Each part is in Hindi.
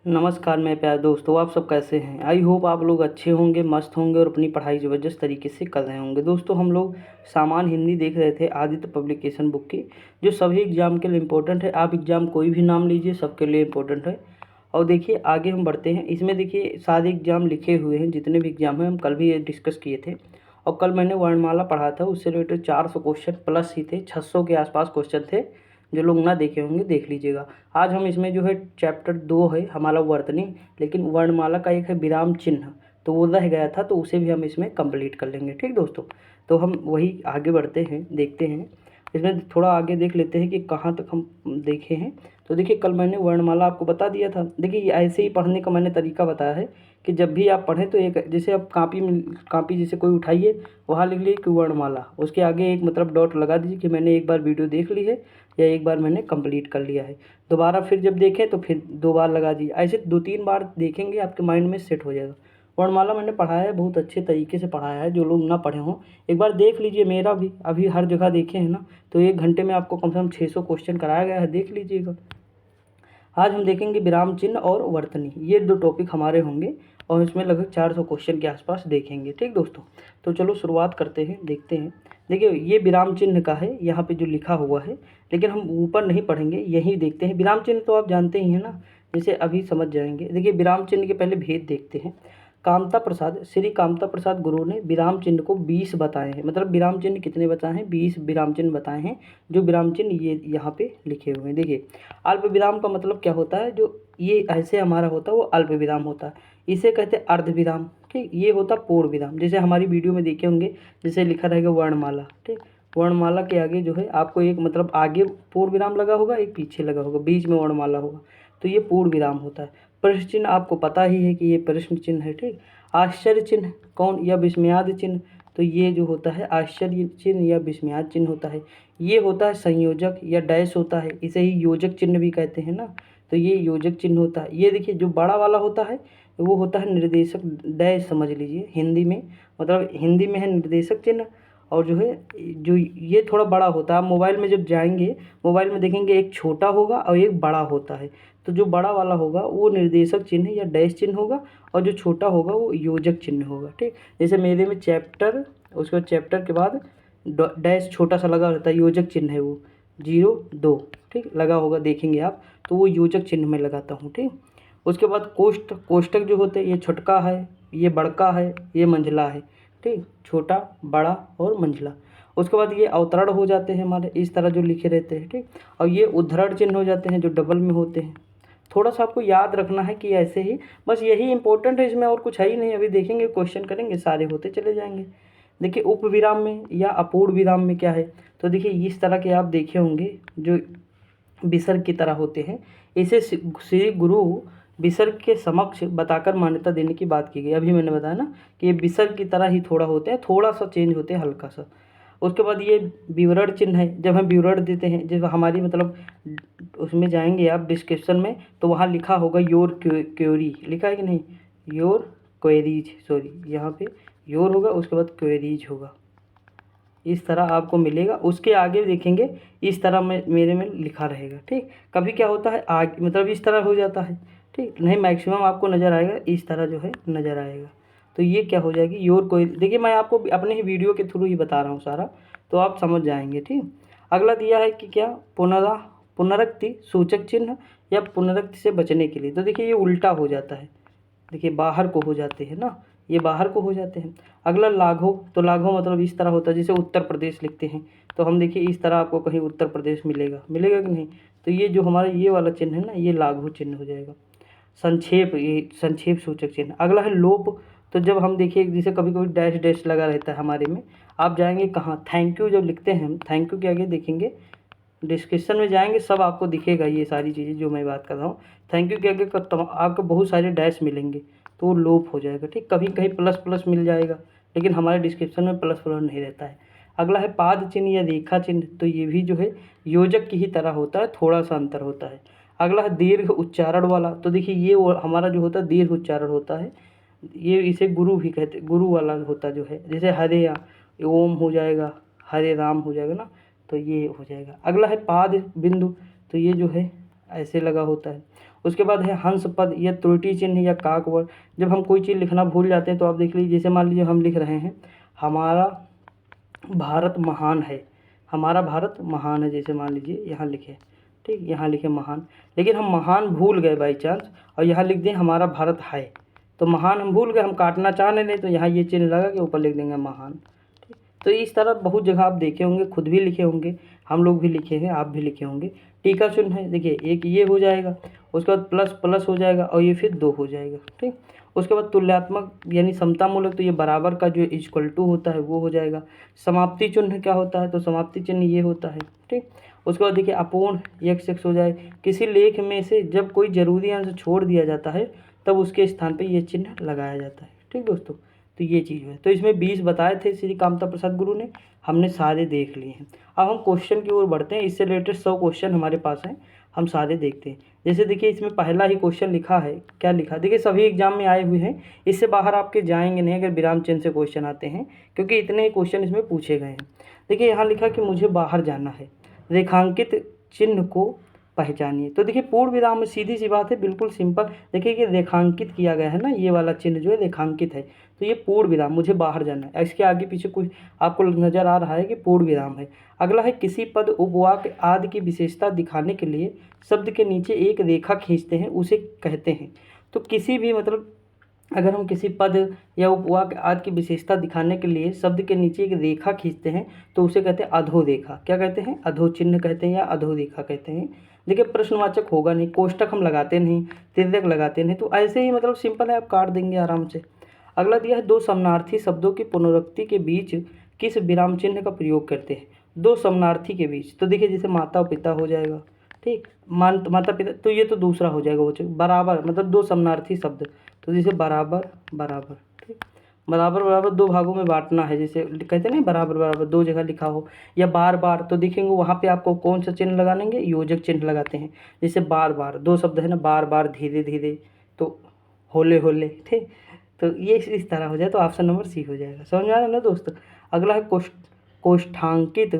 नमस्कार मेरे प्यारे दोस्तों, आप सब कैसे हैं। आई होप आप लोग अच्छे होंगे, मस्त होंगे और अपनी पढ़ाई ज़बरदस्त तरीके से कर रहे होंगे। दोस्तों, हम लोग सामान्य हिंदी देख रहे थे आदित्य पब्लिकेशन बुक की, जो सभी एग्ज़ाम के लिए इम्पोर्टेंट है। आप एग्ज़ाम कोई भी नाम लीजिए, सबके लिए इम्पोर्टेंट है। और देखिए आगे हम बढ़ते हैं। इसमें देखिए सारे एग्ज़ाम लिखे हुए हैं, जितने भी एग्ज़ाम हैं हम कल भी ये डिस्कस किए थे। और कल मैंने वर्णमाला पढ़ा था, उससे रिलेटेड 400 क्वेश्चन प्लस ही थे, 600 के आसपास क्वेश्चन थे। जो लोग ना देखे होंगे देख लीजिएगा। आज हम इसमें जो है चैप्टर 2 है हमारा वर्तनी, लेकिन वर्णमाला का एक है विराम चिन्ह, तो वो रह गया था, तो उसे भी हम इसमें कंप्लीट कर लेंगे। ठीक दोस्तों, तो हम वही आगे बढ़ते हैं, देखते हैं। इसमें थोड़ा आगे देख लेते हैं कि कहाँ तक हम देखे हैं। तो देखिए कल मैंने वर्णमाला आपको बता दिया था। देखिए ये ऐसे ही पढ़ने का मैंने तरीका बताया है कि जब भी आप पढ़ें तो एक जैसे आप कापी जैसे कोई उठाइए, वहाँ लिख लीजिए कि वर्णमाला, उसके आगे एक मतलब डॉट लगा दीजिए कि मैंने एक बार वीडियो देख ली है या एक बार मैंने कंप्लीट कर लिया है। दोबारा फिर जब देखें तो फिर 2 बार लगा दीजिए। ऐसे 2-3 बार देखेंगे, आपके माइंड में सेट हो जाएगा। वर्णमाला मैंने पढ़ाया है, बहुत अच्छे तरीके से पढ़ाया है। जो लोग ना पढ़े हों एक बार देख लीजिए, मेरा भी अभी हर जगह देखे हैं ना, तो 1 घंटे में आपको कम से कम 600 क्वेश्चन कराया गया है, देख लीजिएगा। आज हम देखेंगे विराम चिन्ह और वर्तनी, ये 2 टॉपिक हमारे होंगे और इसमें लगभग 400 क्वेश्चन के आसपास देखेंगे। ठीक दोस्तों, तो चलो शुरुआत करते हैं, देखते हैं। देखिए ये विराम चिन्ह का है, यहाँ पे जो लिखा हुआ है, लेकिन हम ऊपर नहीं पढ़ेंगे, यही देखते हैं। विराम चिन्ह तो आप जानते ही हैं ना, जैसे अभी समझ जाएंगे। देखिए विराम चिन्ह के पहले भेद देखते हैं। श्री कामता प्रसाद गुरु ने विराम चिन्ह को 20 बताए हैं। मतलब विराम चिन्ह कितने बताए हैं? 20 विराम चिन्ह बताए हैं। जो विराम चिन्ह ये यहाँ पे लिखे हुए हैं। देखिए अल्प विराम का मतलब क्या होता है? जो ये ऐसे हमारा होता है वो अल्प विराम होता है, इसे कहते हैं अर्ध विराम। ठीक, ये होता पूर्ण विराम, जैसे हमारी वीडियो में देखे होंगे, जैसे लिखा रहेगा वर्णमाला। ठीक, वर्णमाला के आगे जो है आपको एक मतलब आगे पूर्ण विराम लगा होगा, एक पीछे लगा होगा, बीच में वर्णमाला होगा, तो ये पूर्ण विराम होता है। प्रश्न चिन्ह आपको पता ही है कि ये प्रश्न चिन्ह है। ठीक, आश्चर्य चिन्ह कौन या विस्मयाद चिन्ह, तो ये जो होता है आश्चर्य चिन्ह या विस्मयाद चिन्ह होता है। ये होता है संयोजक या डैश होता है, इसे ही योजक चिन्ह भी कहते हैं ना, तो ये योजक चिन्ह होता है। ये देखिए जो बड़ा वाला होता है वो होता है निर्देशक डैश, समझ लीजिए हिंदी में, मतलब हिंदी में है निर्देशक चिन्ह। और जो है जो ये थोड़ा बड़ा होता है, आप मोबाइल में जब जाएंगे, मोबाइल में देखेंगे एक छोटा होगा और एक बड़ा होता है। तो जो बड़ा वाला होगा वो निर्देशक चिन्ह या डैश चिन्ह होगा, और जो छोटा होगा वो योजक चिन्ह होगा। ठीक, जैसे मेरे में चैप्टर, उसके बाद चैप्टर के बाद डैश छोटा सा लगा रहता है, योजक चिन्ह है वो 02। ठीक, लगा होगा देखेंगे आप, तो वो योजक चिन्ह में लगाता हूँ। ठीक, उसके बाद कोष्टक जो होते हैं, ये छोटका है, ये बड़का है, ये मंझला है। ठीक, छोटा, बड़ा और मंझला। उसके बाद ये अवतरण हो जाते हैं हमारे, इस तरह जो लिखे रहते हैं। ठीक, और ये उद्धरण चिन्ह हो जाते हैं जो डबल में होते हैं। थोड़ा सा आपको याद रखना है कि ऐसे ही, बस यही इंपॉर्टेंट है, इसमें और कुछ है ही नहीं। अभी देखेंगे, क्वेश्चन करेंगे, सारे होते चले जाएंगे। देखिए उप विराम में या अपूर्ण विराम में क्या है, तो देखिए इस तरह के आप देखे होंगे जो विसर्ग की तरह होते हैं। इसे श्री गुरु विसर्ग के समक्ष बताकर मान्यता देने की बात की गई। अभी मैंने बताया ना कि ये विसर्ग की तरह ही थोड़ा होते हैं, थोड़ा सा चेंज होते हैं, हल्का सा। उसके बाद ये विवरण चिन्ह है, जब हम विवरण देते हैं, जब हमारी मतलब उसमें जाएंगे आप डिस्क्रिप्शन में, तो वहाँ लिखा होगा योर क्वेरी, लिखा है कि नहीं, योर क्वेरीज, सॉरी यहाँ पे योर होगा, उसके बाद क्वेरीज होगा, इस तरह आपको मिलेगा। उसके आगे देखेंगे इस तरह में मेरे में लिखा रहेगा। ठीक, कभी क्या होता है आगे मतलब इस तरह हो जाता है। ठीक, नहीं मैक्सिमम आपको नज़र आएगा इस तरह जो है नज़र आएगा, तो ये क्या हो जाएगी योर कोई। देखिए मैं आपको अपने ही वीडियो के थ्रू ही बता रहा हूँ सारा, तो आप समझ जाएंगे। ठीक, अगला दिया है कि क्या पुनरुक्ति सूचक चिन्ह या पुनरुक्ति से बचने के लिए, तो देखिए ये उल्टा हो जाता है। देखिए बाहर को हो जाते हैं ना, ये बाहर को हो जाते हैं। अगला लाघव, तो लाघव मतलब इस तरह होता है, जैसे उत्तर प्रदेश लिखते हैं, तो हम देखिए इस तरह आपको कहीं उत्तर प्रदेश मिलेगा, मिलेगा कि नहीं, तो ये जो हमारा ये वाला चिन्ह है ना, ये लाघव चिन्ह हो जाएगा। संक्षेप, ये संक्षेप सूचक चिन्ह। अगला है लोप, तो जब हम देखिए जैसे कभी कभी डैश डैश लगा रहता है हमारे में, आप जाएंगे कहाँ, थैंक यू जब लिखते हैं हम, थैंक यू के आगे देखेंगे, डिस्क्रिप्शन में जाएंगे सब आपको दिखेगा ये सारी चीज़ें जो मैं बात कर रहा हूँ। थैंक यू के आगे आपको बहुत सारे डैश मिलेंगे, तो वो लोप हो जाएगा। ठीक, कभी कहीं प्लस प्लस मिल जाएगा, लेकिन हमारे डिस्क्रिप्शन में प्लस प्लस नहीं रहता है। अगला है पाद चिन्ह या रेखा चिन्ह, तो ये भी जो है योजक की ही तरह होता है, थोड़ा सा अंतर होता है। अगला है दीर्घ उच्चारण वाला, तो देखिए ये हमारा जो होता है दीर्घ उच्चारण होता है, ये इसे गुरु भी कहते, गुरु वाला होता जो है, जैसे हरे या ओम हो जाएगा, हरे राम हो जाएगा ना, तो ये हो जाएगा। अगला है पाद बिंदु, तो ये जो है ऐसे लगा होता है। उसके बाद है हंस पद या त्रुटि चिन्ह या काकवर्ड। जब हम कोई चीज़ लिखना भूल जाते हैं तो आप देख लीजिए, जैसे मान लीजिए हम लिख रहे हैं हमारा भारत महान है, हमारा भारत महान है, जैसे मान लीजिए यहाँ लिखे, ठीक, यहाँ लिखे महान, लेकिन हम महान भूल गए बाई चांस और यहाँ लिख दें हमारा भारत है, तो महान हम भूल गए, हम काटना चाह नहीं तो यहाँ ये चिन्ह लगा के ऊपर लिख देंगे महान। ठीक, तो इस तरह बहुत जगह आप देखे होंगे, खुद भी लिखे होंगे, हम लोग भी लिखे हैं, आप भी लिखे होंगे। टीका चिन्ह है, देखिए एक ये हो जाएगा, उसके बाद प्लस प्लस हो जाएगा और ये फिर 2 हो जाएगा। ठीक, उसके बाद तुल्यात्मक यानी समतामूलक, तो ये बराबर का जो इक्वल टू होता है वो हो जाएगा। समाप्ति चिन्ह क्या होता है, तो समाप्ति चिन्ह ये होता है। ठीक, उसके बाद देखिए अपूर्ण x हो जाए, किसी लेख में से जब कोई जरूरी अंश छोड़ दिया जाता है तब उसके स्थान पे ये चिन्ह लगाया जाता है। ठीक दोस्तों, तो ये चीज़ है। तो इसमें 20 बताए थे श्री कामता प्रसाद गुरु ने, हमने सारे देख लिए हैं। अब हम क्वेश्चन की ओर बढ़ते हैं, इससे रिलेटेड 100 क्वेश्चन हमारे पास हैं, हम सारे देखते हैं। जैसे देखिए इसमें पहला ही क्वेश्चन लिखा है, क्या लिखा, देखिए सभी एग्जाम में आए हुए हैं, इससे बाहर आपके जाएंगे नहीं अगर विराम चिन्ह से क्वेश्चन आते हैं, क्योंकि इतने ही क्वेश्चन इसमें पूछे गए हैं। देखिए यहाँ लिखा कि मुझे बाहर जाना है, रेखांकित चिन्ह को पहचानिए। तो देखिए पूर्ण विराम में सीधी सी बात है, बिल्कुल सिंपल। देखिए कि रेखांकित किया गया है ना, ये वाला चिन्ह जो है रेखांकित है, तो ये पूर्ण विराम, मुझे बाहर जाना है। इसके आगे पीछे कुछ आपको नजर आ रहा है कि पूर्ण विराम है। अगला है किसी पद उपवाक्य आदि की विशेषता दिखाने के लिए शब्द के नीचे एक रेखा खींचते हैं, उसे कहते हैं। तो किसी भी मतलब अगर हम किसी पद या उपवाक्य आदि की विशेषता दिखाने के लिए शब्द के नीचे एक रेखा खींचते हैं तो उसे कहते हैं अधोरेखा। क्या कहते हैं, अधो चिन्ह कहते हैं या अधोरेखा कहते हैं। देखिए प्रश्नवाचक होगा नहीं, कोष्टक हम लगाते नहीं, तिर्यक लगाते नहीं, तो ऐसे ही मतलब सिंपल है, आप काट देंगे आराम से। अगला दिया है 2 समानार्थी शब्दों की पुनरुक्ति के बीच किस विराम चिन्ह का प्रयोग करते हैं। 2 समानार्थी के बीच, तो देखिए जैसे माता पिता हो जाएगा, ठीक, माता पिता, तो ये तो दूसरा हो जाएगा, वो बराबर मतलब 2 समानार्थी शब्द, तो जैसे बराबर बराबर, ठीक, बराबर बराबर 2 भागों में बांटना है, जैसे कहते हैं बराबर बराबर 2 जगह लिखा हो, या बार बार, तो देखेंगे वहाँ पे आपको कौन सा चिन्ह लगाएंगे, योजक चिन्ह लगाते हैं। जैसे बार बार 2 शब्द है ना, बार बार, धीरे धीरे, तो होले होले, ठीक, तो ये इस तरह हो जाए, तो ऑप्शन नंबर सी हो जाएगा। समझ में आ रहा है ना दोस्तों। अगला है कोष्ठांकित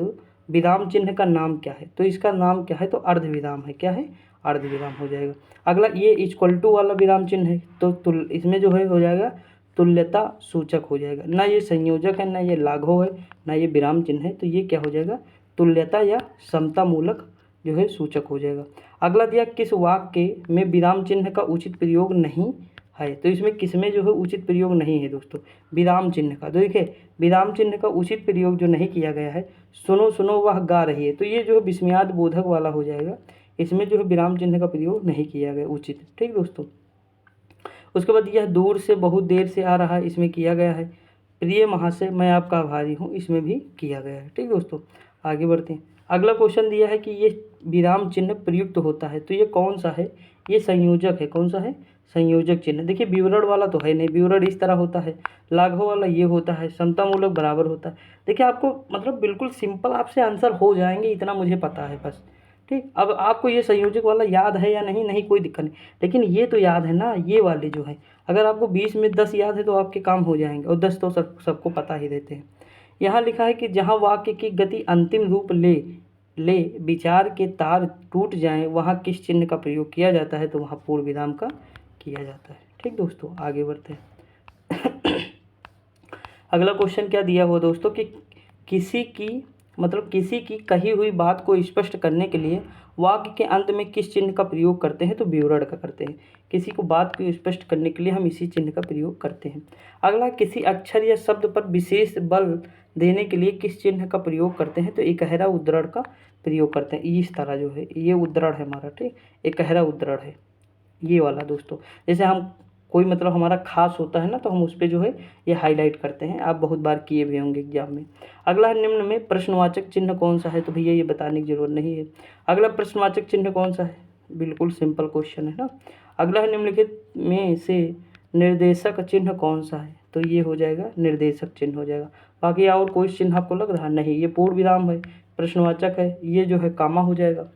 विराम चिन्ह का नाम क्या है, तो इसका नाम क्या है, तो अर्धविराम है। क्या है, अर्धविराम हो जाएगा। अगला ये इक्वल टू वाला विराम चिन्ह है, तो इसमें जो है हो जाएगा तुल्यता सूचक हो जाएगा, ना ये संयोजक है, ना ये लाघव है, ना ये विराम चिन्ह है, तो ये क्या हो जाएगा, तुल्यता या समतामूलक जो है सूचक हो जाएगा। अगला दिया किस वाक्य में विराम चिन्ह का उचित प्रयोग नहीं है, तो इसमें किसमें जो है उचित प्रयोग नहीं है दोस्तों, विराम चिन्ह का। तो देखिए विराम चिन्ह का उचित प्रयोग जो नहीं किया गया है, सुनो सुनो वह गा रही है, तो ये जो है विस्मयाद बोधक वाला हो जाएगा, इसमें जो है विराम चिन्ह का प्रयोग नहीं किया गया उचित। ठीक दोस्तों, उसके बाद यह दूर से बहुत देर से आ रहा है, इसमें किया गया है। प्रिय महाशय मैं आपका आभारी हूँ, इसमें भी किया गया है। ठीक दोस्तों, आगे बढ़ते हैं। अगला क्वेश्चन दिया है कि ये विराम चिन्ह प्रयुक्त होता है, तो ये कौन सा है, ये संयोजक है। कौन सा है, संयोजक चिन्ह। देखिए विवरण वाला तो है नहीं, विवरण इस तरह होता है, लाघव वाला ये होता है, समतामूलक बराबर होता है। देखिए आपको मतलब बिल्कुल सिंपल आपसे आंसर हो जाएंगे, इतना मुझे पता है बस। ठीक, अब आपको ये संयोजक वाला याद है या नहीं, नहीं कोई दिक्कत नहीं, लेकिन ये तो याद है ना, ये वाले जो है, अगर आपको 20 में 10 याद है तो आपके काम हो जाएंगे, और 10 तो सबको पता ही रहते हैं। यहाँ लिखा है कि जहाँ वाक्य की गति अंतिम रूप ले विचार के तार टूट जाएं, वहाँ किस चिन्ह का प्रयोग किया जाता है, तो वहाँ पूर्ण विराम का किया जाता है। ठीक दोस्तों, आगे बढ़ते हैं। अगला क्वेश्चन क्या दिया हुआ दोस्तों कि किसी की कही हुई बात को स्पष्ट करने के लिए वाक्य के अंत में किस चिन्ह का प्रयोग करते हैं, तो विवरण का करते हैं। किसी को बात को स्पष्ट करने के लिए हम इसी चिन्ह का प्रयोग करते हैं। अगला किसी अक्षर या शब्द पर विशेष बल देने के लिए किस चिन्ह का प्रयोग करते हैं, तो एकहरा उद्धरण का प्रयोग करते हैं। इस तरह जो है ये उद्धरण है हमारा, ठीक, एकहरा उद्धरण है ये वाला दोस्तों। जैसे हम कोई मतलब हमारा खास होता है ना, तो हम उस पर जो है ये हाईलाइट करते हैं, आप बहुत बार किए भी होंगे एग्जाम में। अगला है निम्न में प्रश्नवाचक चिन्ह कौन सा है, तो भैया ये बताने की जरूरत नहीं है। अगला प्रश्नवाचक चिन्ह कौन सा है, बिल्कुल सिंपल क्वेश्चन है ना। अगला है निम्नलिखित में से निर्देशक चिन्ह कौन सा है, तो ये हो जाएगा निर्देशक चिन्ह हो जाएगा। बाकी और कोई चिन्ह आपको लग रहा नहीं, ये पूर्ण विराम है, प्रश्नवाचक है, ये जो है कामा हो जाएगा,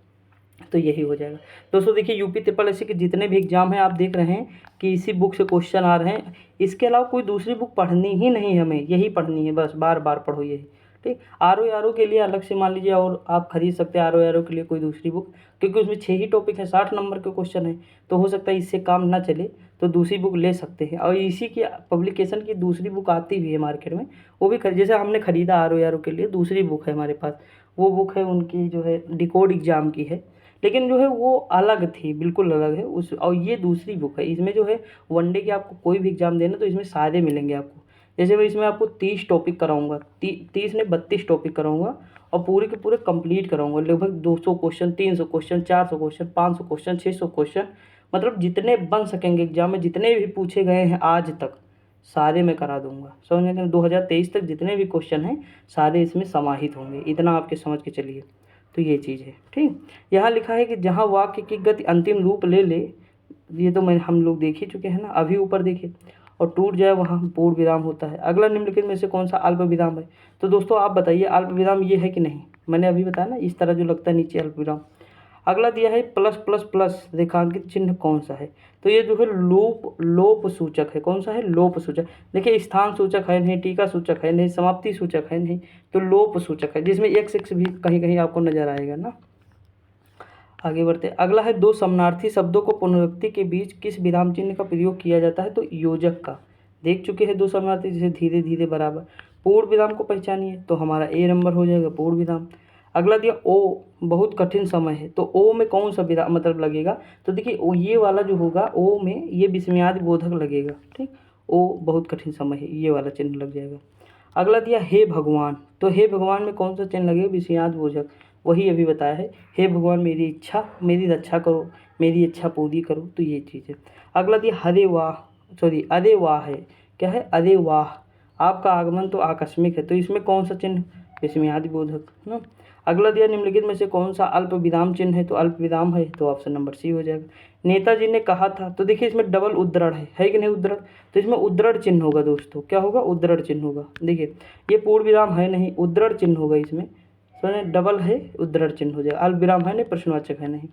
तो यही हो जाएगा दोस्तों। देखिए यूपी SSC के जितने भी एग्जाम हैं आप देख रहे हैं कि इसी बुक से क्वेश्चन आ रहे हैं, इसके अलावा कोई दूसरी बुक पढ़नी ही नहीं, हमें यही पढ़नी है बस, बार बार पढ़ो यही। ठीक। RO के लिए अलग से मान लीजिए और आप खरीद सकते हैं RO के लिए कोई दूसरी बुक, क्योंकि उसमें 6 ही टॉपिक है, 60 नंबर के क्वेश्चन है, तो हो सकता है इससे काम ना चले तो दूसरी बुक ले सकते हैं। और इसी की पब्लिकेशन की दूसरी बुक आती भी है मार्केट में, वो भी जैसे हमने खरीदा RO के लिए दूसरी बुक है हमारे पास, वो बुक है उनकी जो है डिकोड एग्जाम की है, लेकिन जो है वो अलग थी, बिल्कुल अलग है उस, और ये दूसरी बुक है। इसमें जो है वनडे के आपको कोई भी एग्जाम देना तो इसमें सारे मिलेंगे आपको। जैसे मैं इसमें आपको 30 टॉपिक कराऊंगा, 30 ने 32 टॉपिक कराऊंगा और पूरे के पूरे कंप्लीट कराऊंगा। लगभग 200 question, 300 question, 400 question, 500 question, 600 question, मतलब जितने बन सकेंगे एग्जाम में, जितने भी पूछे गए हैं आज तक सारे मैं करा दूंगा। समझ में, 2023 तक जितने भी क्वेश्चन हैं सारे इसमें समाहित होंगे, इतना आपके समझ के चलिए। तो ये चीज़ है, ठीक। यहाँ लिखा है कि जहाँ वाक्य की गति अंतिम रूप ले ले, ये तो हम लोग देख ही चुके हैं ना, अभी ऊपर देखिए, और टूट जाए वहाँ पूर्ण विराम होता है। अगला निम्नलिखित में से कौन सा अल्प विराम है? तो दोस्तों आप बताइए अल्प विराम ये है कि नहीं? मैंने अभी बताया ना, इस तरह जो लगता है नीचे अल्प विराम। अगला दिया है प्लस प्लस प्लस रेखांकित चिन्ह कौन सा है? तो ये जो है लोप सूचक है। कौन सा है? लोप सूचक। देखिए स्थान सूचक है नहीं, टीका सूचक है नहीं, समाप्ति सूचक है नहीं, तो लोप सूचक है, जिसमें x भी कहीं कहीं आपको नजर आएगा ना। आगे बढ़ते, अगला है दो समानार्थी शब्दों को पुनरुक्ति के बीच किस विराम चिन्ह का प्रयोग किया जाता है? तो योजक का। देख चुके हैं दो समानार्थी, जैसे धीरे धीरे बराबर। पूर्ण विराम को पहचानिए, तो हमारा A नंबर हो जाएगा पूर्ण विराम। अगला दिया ओ बहुत कठिन समय है, तो ओ में कौन सा विराम मतलब लगेगा? तो देखिए ओ ये वाला जो होगा ओ में ये विस्मयादि बोधक लगेगा, ठीक। ओ बहुत कठिन समय है, ये वाला चिन्ह लग जाएगा। अगला दिया हे भगवान, तो हे भगवान में कौन सा चिन्ह लगेगा? विस्मयादि बोधक, वही अभी बताया है, हे भगवान मेरी इच्छा, मेरी रक्षा करो, मेरी इच्छा पूरी करो, तो ये चीज़ है। अगला दिया हरे वाह, सॉरी अरे वाह है, क्या है? अरे वाह, आपका आगमन तो आकस्मिक है, तो इसमें कौन सा चिन्ह? विस्मयादि बोधक ना। अगला दिया निम्नलिखित में से कौन सा अल्प विराम चिन्ह है? तो अल्प विराम है, तो ऑप्शन नंबर सी हो जाएगा। नेताजी ने कहा था, तो देखिए इसमें डबल उद्धरण है कि नहीं उद्धरण? तो इसमें उद्धरण चिन्ह होगा दोस्तों, क्या होगा? उद्धरण चिन्ह होगा। देखिए ये पूर्ण विराम है नहीं, उद्धरण चिन्ह होगा इसमें, तो डबल है, उद्धरण चिन्ह हो जाएगा। अल्प विराम है नहीं, प्रश्नवाचक है नहीं।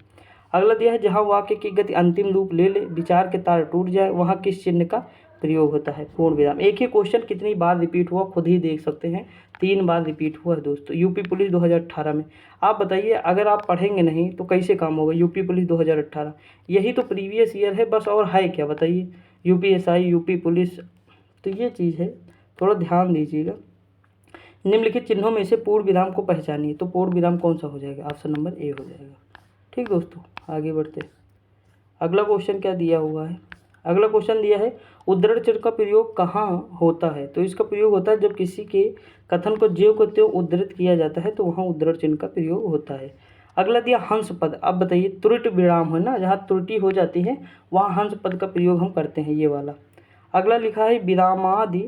अगला दिया है जहाँ वाक्य की गति अंतिम रूप ले ले, विचार के तार टूट जाए, वहाँ किस चिन्ह का प्रयोग होता है? पूर्ण विराम। एक ही क्वेश्चन कितनी बार रिपीट हुआ खुद ही देख सकते हैं, 3 बार रिपीट हुआ है दोस्तों, यूपी पुलिस 2018 में। आप बताइए अगर आप पढ़ेंगे नहीं तो कैसे काम होगा? यूपी पुलिस 2018 यही तो प्रीवियस ईयर है बस, और है क्या बताइए? UPSI, यूपी पुलिस, तो ये चीज़ है, थोड़ा ध्यान दीजिएगा। निम्नलिखित चिन्हों में से पूर्ण विराम को पहचानिए, तो पूर्ण विराम कौन सा हो जाएगा? ऑप्शन नंबर ए हो जाएगा, ठीक दोस्तों। आगे बढ़ते, अगला क्वेश्चन क्या दिया हुआ है? अगला क्वेश्चन दिया है उद्धरण चिन्ह का प्रयोग कहाँ होता है? तो इसका प्रयोग होता है जब किसी के कथन को ज्यों को त्यों उद्धृत किया जाता है, तो वहाँ उद्धरण चिन्ह का प्रयोग होता है। अगला दिया हंस पद। अब बताइए त्रुटि विराम है ना, जहाँ त्रुटि हो जाती है वहाँ हंस पद का प्रयोग हम करते हैं, ये वाला। अगला लिखा है विरामादि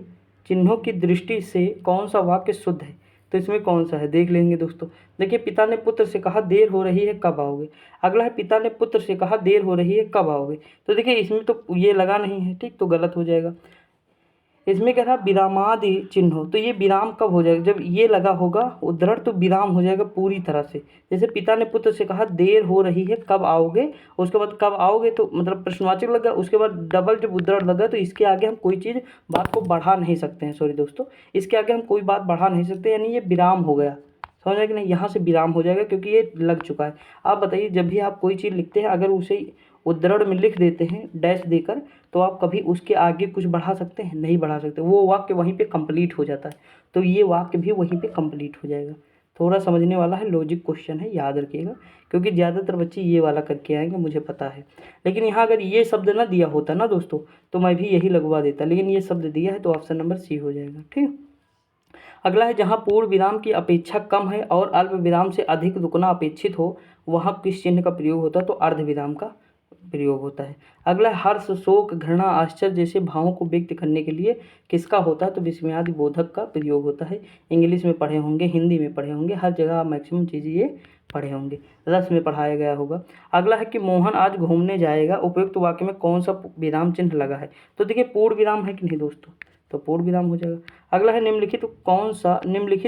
चिन्हों की दृष्टि से कौन सा वाक्य शुद्ध है? तो इसमें कौन सा है देख लेंगे दोस्तों। देखिए पिता ने पुत्र से कहा देर हो रही है कब आओगे। अगला है पिता ने पुत्र से कहा देर हो रही है कब आओगे। तो देखिए इसमें तो ये लगा नहीं है, ठीक, तो गलत हो जाएगा। इसमें कह रहा विरामादि चिन्ह, तो ये विराम कब हो जाएगा? जब ये लगा होगा उद्धरण, तो विराम हो जाएगा पूरी तरह से। जैसे पिता ने पुत्र से कहा देर हो रही है कब आओगे, उसके बाद कब आओगे तो मतलब प्रश्नवाचक लगा, उसके बाद डबल जब उद्धरण लगा तो इसके आगे हम कोई चीज़ बात को बढ़ा नहीं सकते हैं, सॉरी दोस्तों, इसके आगे हम कोई बात बढ़ा नहीं सकते, यानी ये विराम हो गया। समझ आया कि नहीं? यहाँ से विराम हो जाएगा क्योंकि ये लग चुका है। आप बताइए जब भी आप कोई चीज़ लिखते हैं अगर उसे उद्धरण में लिख देते हैं डैश देकर, तो आप कभी उसके आगे कुछ बढ़ा सकते हैं? नहीं बढ़ा सकते, वो वाक्य वहीं पे कंप्लीट हो जाता है, तो ये वाक्य भी वहीं पे कंप्लीट हो जाएगा। थोड़ा समझने वाला है, लॉजिक क्वेश्चन है, याद रखिएगा, क्योंकि ज़्यादातर बच्चे ये वाला करके आएंगे मुझे पता है। लेकिन यहाँ अगर ये शब्द ना दिया होता ना दोस्तों तो मैं भी यही लगवा देता, लेकिन ये शब्द दिया है तो ऑप्शन नंबर सी हो जाएगा, ठीक। अगला है जहाँ पूर्ण विराम की अपेक्षा कम है और अल्प विराम से अधिक रुकना अपेक्षित हो, वहाँ किस चिन्ह का प्रयोग होता है? तो अर्ध विराम का प्रयोग होता है। अगला है हर्ष, शोक, घृणा, आश्चर्य जैसे भावों को व्यक्त करने के लिए किसका होता है? तो विस्मयादि बोधक का प्रयोग होता है। इंग्लिश में पढ़े होंगे, हिंदी में पढ़े होंगे, हर जगह आप मैक्सिमम चीज़ें ये पढ़े होंगे, रस में पढ़ाया गया होगा। अगला है कि मोहन आज घूमने जाएगा, उपयुक्त वाक्य में कौन सा विराम चिन्ह लगा है? तो देखिए पूर्ण विराम है कि नहीं दोस्तों, तो पूर्ण विराम हो जाएगा। अगला है निम्नलिखित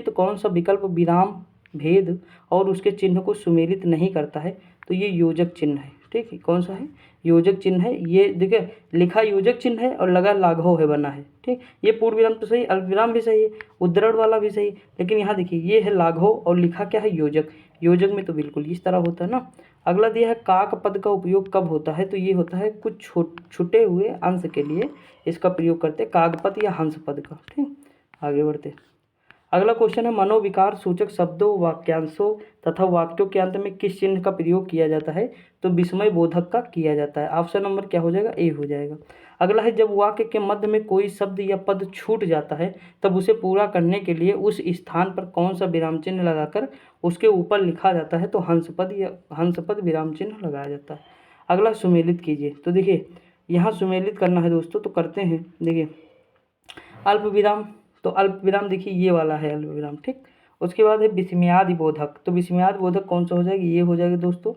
कौन सा विकल्प विराम भेद और उसके चिन्ह को सुमेलित नहीं करता है? तो ये योजक चिन्ह है, ठीक। ठीक है, कौन सा है, योजक चिन्ह है। ये देखिए लिखा योजक चिन्ह है और लगा लाघव है बना है, ठीक। ये पूर्ण विराम तो सही, अल्प विराम भी सही है, उद्धरण वाला भी सही, लेकिन यहाँ देखिए ये है लाघव और लिखा क्या है, योजक। योजक में तो बिल्कुल इस तरह होता है ना। अगला दिया है काक पद का उपयोग कब होता है, तो ये होता है कुछ छुटे हुए अंश के लिए इसका प्रयोग करते हैं, कागपद या हंस पद का, ठीक। आगे बढ़ते। अगला क्वेश्चन है मनोविकार सूचक शब्दों, वाक्यांशों तथा वाक्यों के अंत में किस चिन्ह का प्रयोग किया जाता है, तो विस्मय बोधक का किया जाता है। ऑप्शन नंबर क्या हो जाएगा, ए हो जाएगा। अगला है जब वाक्य के मध्य में कोई शब्द या पद छूट जाता है तब उसे पूरा करने के लिए उस स्थान पर कौन सा विराम चिन्ह लगाकर उसके ऊपर लिखा जाता है, तो हंसपद या हंसपद विराम चिन्ह लगाया जाता है। अगला सुमेलित कीजिए, तो देखिए यहाँ सुमेलित करना है दोस्तों, तो करते हैं। देखिए अल्प विराम, तो अल्प विराम देखिए ये वाला है अल्प विराम, ठीक। उसके बाद है विस्मयादि बोधक, तो विस्मयादि बोधक कौन सा हो जाएगा, ये हो जाएगा दोस्तों।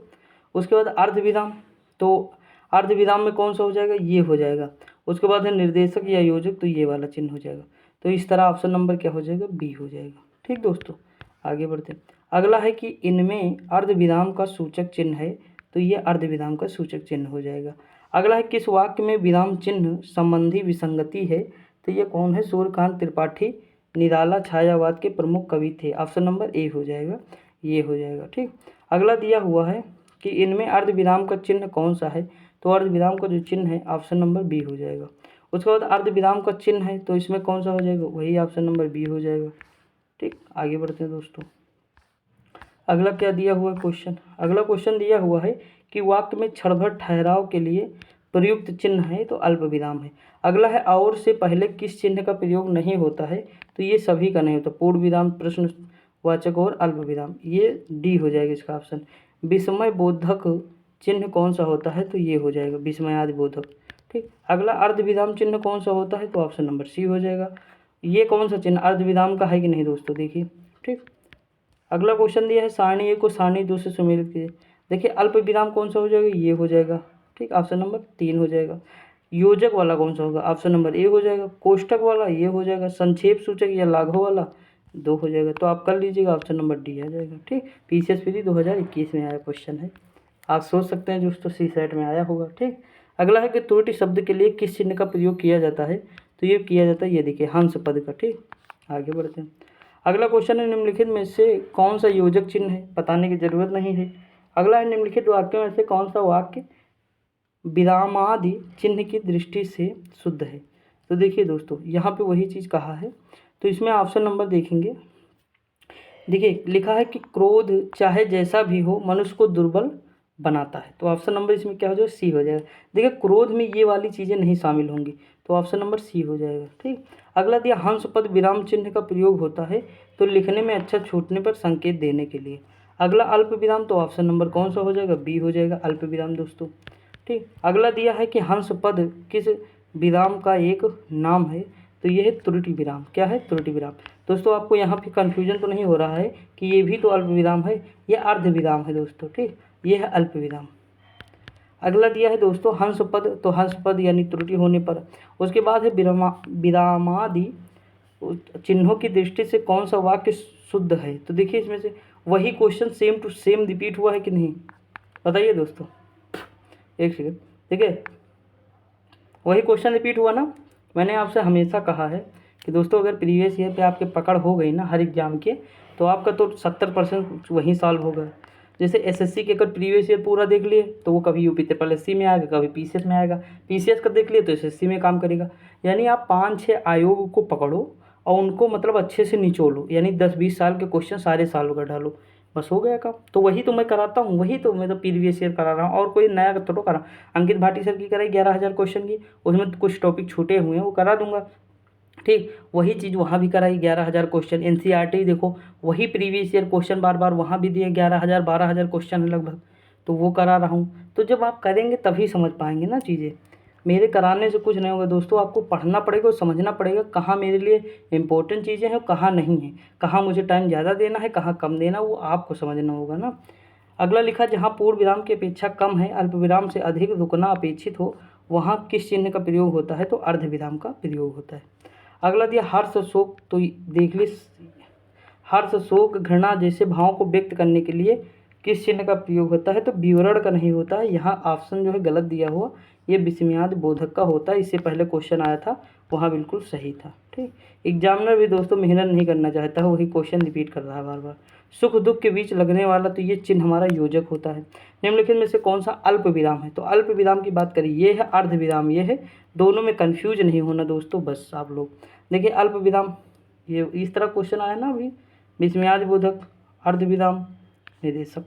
उसके बाद अर्ध विराम, तो अर्ध विराम में कौन सा हो जाएगा, ये हो जाएगा। उसके बाद है निर्देशक या योजक, तो ये वाला चिन्ह हो जाएगा। तो इस तरह ऑप्शन नंबर क्या हो जाएगा, बी हो जाएगा, ठीक दोस्तों। आगे बढ़ते हैं। अगला है कि इनमें अर्ध विराम का सूचक चिन्ह है, तो ये अर्ध विराम का सूचक चिन्ह हो जाएगा। अगला है किस वाक्य में विराम चिन्ह संबंधी विसंगति है, तो ये कौन है, सूर्यकांत त्रिपाठी निराला छायावाद के प्रमुख कवि थे। ऑप्शन नंबर ए हो जाएगा, ये हो जाएगा, ठीक। अगला दिया हुआ है कि इनमें अर्ध विराम का चिन्ह कौन सा है, तो अर्ध विराम का जो चिन्ह है ऑप्शन नंबर बी हो जाएगा। उसके बाद अर्ध विराम का चिन्ह है, तो इसमें कौन सा हो जाएगा, वही ऑप्शन नंबर बी हो जाएगा, ठीक। आगे बढ़ते हैं दोस्तों। अगला क्या दिया हुआ है क्वेश्चन, अगला क्वेश्चन दिया हुआ है कि वाक्य में क्षण भर ठहराव के लिए प्रयुक्त चिन्ह है, तो अल्प विराम है। अगला है और से पहले किस चिन्ह का प्रयोग नहीं होता है, तो ये सभी का नहीं होता, पूर्ण विराम, प्रश्नवाचक और अल्प विराम, ये डी हो जाएगा इसका ऑप्शन। विस्मय बोधक चिन्ह कौन सा होता है, तो ये हो जाएगा विस्मयादि बोधक, ठीक। अगला अर्ध विराम चिन्ह कौन सा होता है, तो ऑप्शन नंबर सी हो जाएगा। ये कौन सा चिन्ह अर्ध विराम का है कि नहीं दोस्तों, देखिए, ठीक। अगला क्वेश्चन दिया है सारणी ए को सारणी 2 से सुमेलित कीजिए। देखिए अल्प विराम कौन सा हो जाएगा, ये हो जाएगा, ठीक। ऑप्शन नंबर 3 हो जाएगा। योजक वाला कौन सा होगा, ऑप्शन नंबर ए हो जाएगा। कोष्टक वाला ये हो जाएगा। संक्षेप सूचक या लाघव वाला 2 हो जाएगा। तो आप कर लीजिएगा, ऑप्शन नंबर डी आ जाएगा, ठीक। PCSPD 2021 में आया क्वेश्चन है, आप सोच सकते हैं दोस्तों सी सेट में आया होगा, ठीक। अगला है कि त्रुटि शब्द के लिए किस चिन्ह का प्रयोग किया जाता है, तो ये किया जाता है, ये देखिए हंस पद का, ठीक। आगे बढ़ते हैं। अगला क्वेश्चन है निम्नलिखित में से कौन सा योजक चिन्ह है, बताने की जरूरत नहीं है। अगला है निम्नलिखित वाक्यों में से कौन सा वाक्य विरामादि चिन्ह की दृष्टि से शुद्ध है। तो देखिए दोस्तों यहाँ पे वही चीज़ कहा है, तो इसमें ऑप्शन नंबर देखेंगे। देखिए लिखा है कि क्रोध चाहे जैसा भी हो मनुष्य को दुर्बल बनाता है, तो ऑप्शन नंबर इसमें क्या हो जाएगा, सी हो जाएगा। देखिए क्रोध में ये वाली चीज़ें नहीं शामिल होंगी, तो ऑप्शन नंबर सी हो जाएगा, ठीक। अगला दिया हंस पद विराम चिन्ह का प्रयोग होता है, तो लिखने में अच्छा छूटने पर संकेत देने के लिए। अगला अल्प विराम, तो ऑप्शन नंबर कौन सा हो जाएगा, बी हो जाएगा, अल्प विराम दोस्तों, ठीक। अगला दिया है कि हंस पद किस विराम का एक नाम है, तो ये है त्रुटि विराम। क्या है, त्रुटि विराम। दोस्तों आपको यहाँ पे कन्फ्यूजन तो नहीं हो रहा है कि ये भी तो अल्प विराम है, ये अर्ध विराम है दोस्तों, ठीक। ये है अल्प विराम। अगला दिया है दोस्तों हंस पद, तो हंस पद यानी त्रुटि होने पर। उसके बाद है विरामादि चिन्हों की दृष्टि से कौन सा वाक्य शुद्ध है, तो देखिए इसमें से वही question same to same repeat हुआ है कि नहीं, बताइए दोस्तों, एक सेकेंड। देखिए वही क्वेश्चन रिपीट हुआ ना। मैंने आपसे हमेशा कहा है कि दोस्तों अगर प्रीवियस ईयर पे आपके पकड़ हो गई ना हर एग्जाम के, तो आपका तो 70% वहीं सॉल्व होगा। जैसे SSC के अगर प्रीवियस ईयर पूरा देख लिए तो वो कभी UP SSC में आएगा, कभी PCS में आएगा, PCS का देख लिए तो SSC में काम करेगा। यानी आप 5-6 आयोग को पकड़ो और उनको मतलब अच्छे से निचोलो, यानी 10-20 साल के क्वेश्चन सारे सालों का डालो, बस हो गया काम। तो वही तो मैं कराता हूँ, वही तो मैं तो प्रीवियस ईयर करा रहा हूँ, और कोई नया थोड़ा करा। अंकित भाटी सर की कराई 11,000 क्वेश्चन की, उसमें कुछ टॉपिक छूटे हुए हैं वो करा दूंगा, ठीक। वही चीज़ वहाँ भी कराई 11,000 क्वेश्चन। NCERT देखो वही प्रीवियस ईयर क्वेश्चन बार बार वहाँ भी दिए 11,000 12,000 क्वेश्चन है लगभग, तो वो करा रहा हूँ। तो जब आप करेंगे तभी समझ पाएंगे ना चीज़ें, मेरे कराने से कुछ नहीं होगा दोस्तों। आपको पढ़ना पड़ेगा और समझना पड़ेगा कहाँ मेरे लिए इंपॉर्टेंट चीज़ें हैं, कहाँ नहीं है, कहाँ मुझे टाइम ज़्यादा देना है, कहाँ कम देना, वो आपको समझना होगा ना। अगला लिखा जहाँ पूर्ण विराम की अपेक्षा कम है, अल्प विराम से अधिक रुकना अपेक्षित हो, वहाँ किस चिन्ह का प्रयोग होता है, तो अर्ध विराम का प्रयोग होता है। अगला दिया हर्ष शोक, तो देख ली हर्ष शोक घृणा जैसे भावों को व्यक्त करने के लिए किस चिन्ह का प्रयोग होता है, तो विवरण का नहीं होता है। यहाँ ऑप्शन जो है गलत दिया हुआ, ये विस्मयादि बोधक का होता है। इससे पहले क्वेश्चन आया था, वहाँ बिल्कुल सही था। ठीक, एग्जामिनर भी दोस्तों मेहनत नहीं करना चाहता है, वही क्वेश्चन रिपीट कर रहा है बार बार। सुख दुख के बीच लगने वाला, तो ये चिन्ह हमारा योजक होता है। निम्नलिखित में से कौन सा अल्प विराम है, तो अल्प विराम की बात करिए, ये है अर्ध विराम, ये है। दोनों में कन्फ्यूज नहीं होना दोस्तों, बस आप लोग देखिए अल्प विराम, ये इस तरह क्वेश्चन आया ना अभी, विस्मयादि बोधक, अर्ध विराम, ये सब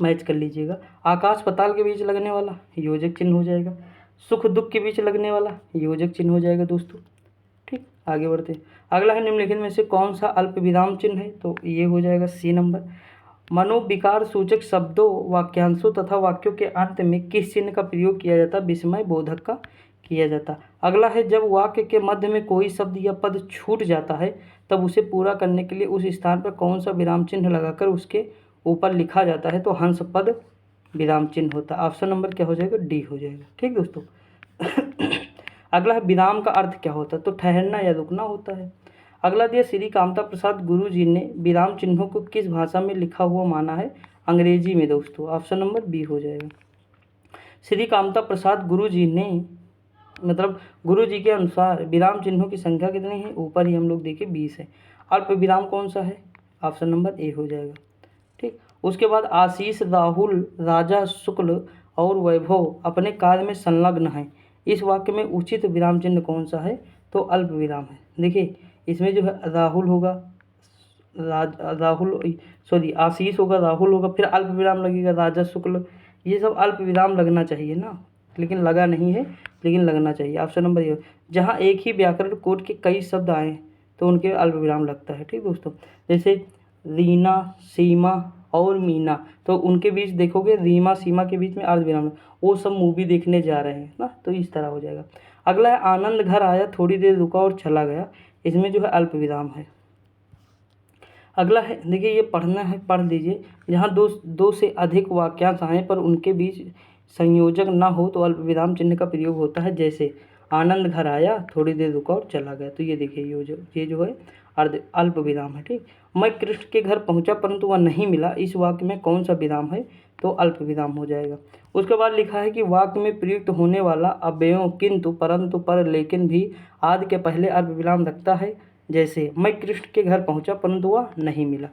मैच कर लीजिएगा। आकाश पताल के बीच लगने वाला योजक चिन्ह हो जाएगा, सुख दुख के बीच लगने वाला योजक चिन्ह हो जाएगा दोस्तों। ठीक, आगे बढ़ते हैं। अगला है निम्नलिखित में से कौन सा अल्प विराम चिन्ह है, तो ये हो जाएगा सी नंबर। मनोविकार सूचक शब्दों, वाक्यांशों तथा वाक्यों के अंत में किस चिन्ह का प्रयोग किया जाता है, विस्मय बोधक का किया जाता। अगला है जब वाक्य के मध्य में कोई शब्द या पद छूट जाता है, तब उसे पूरा करने के लिए उस स्थान पर कौन सा विराम चिन्ह लगाकर उसके ऊपर लिखा जाता है, तो हंस पद विराम चिन्ह होता है। ऑप्शन नंबर क्या हो जाएगा, डी हो जाएगा। ठीक दोस्तों। अगला है विराम का अर्थ क्या होता है, तो ठहरना या रुकना होता है। अगला दिया श्री कामता प्रसाद गुरु जी ने विराम चिन्हों को किस भाषा में लिखा हुआ माना है, अंग्रेजी में दोस्तों। ऑप्शन नंबर बी हो जाएगा। श्री कामता प्रसाद गुरु जी ने, मतलब गुरु जी के अनुसार विराम चिन्हों की संख्या कितनी है, ऊपर ही हम लोग देखें 20 है। अल्प विराम कौन सा है, ऑप्शन नंबर ए हो जाएगा। ठीक, उसके बाद आशीष, राहुल, राजा, शुक्ल और वैभव अपने कार्य में संलग्न हैं, इस वाक्य में उचित विराम चिन्ह कौन सा है, तो अल्प विराम है। देखिए इसमें जो है राहुल होगा, आशीष होगा, राहुल होगा, फिर अल्प विराम लगेगा, राजा, शुक्ल, ये सब अल्प विराम लगना चाहिए ना, लेकिन लगा नहीं है, लेकिन लगना चाहिए। ऑप्शन नंबर ये, जहाँ एक ही व्याकरण कोड के कई शब्द आए तो उनके अल्प विराम लगता है। ठीक दोस्तों, जैसे रीना, सीमा और मीना, तो उनके बीच देखोगे रीमा सीमा के बीच में अर्ध विराम, वो सब मूवी देखने जा रहे हैं ना, तो इस तरह हो जाएगा। अगला है आनंद घर आया, थोड़ी देर रुका और चला गया, इसमें जो है अल्प विराम है। अगला है, देखिए ये पढ़ना है, पढ़ लीजिए। जहाँ दो से अधिक वाक्यांश आए पर उनके बीच संयोजक ना हो तो अल्प विराम चिन्ह का प्रयोग होता है। जैसे आनंद घर आया, थोड़ी देर रुका और चला गया, तो ये देखिए ये जो है अल्प विराम है। ठीक, मैं कृष्ण के घर पहुंचा परंतु वह नहीं मिला, इस वाक्य में कौन सा विराम है, तो अल्प विराम हो जाएगा। उसके बाद लिखा है कि वाक्य में प्रयुक्त होने वाला अव्ययों किंतु, परंतु, पर, लेकिन भी आदि के पहले अल्प विराम रखता है। जैसे मैं कृष्ण के घर पहुंचा परंतु वह नहीं मिला।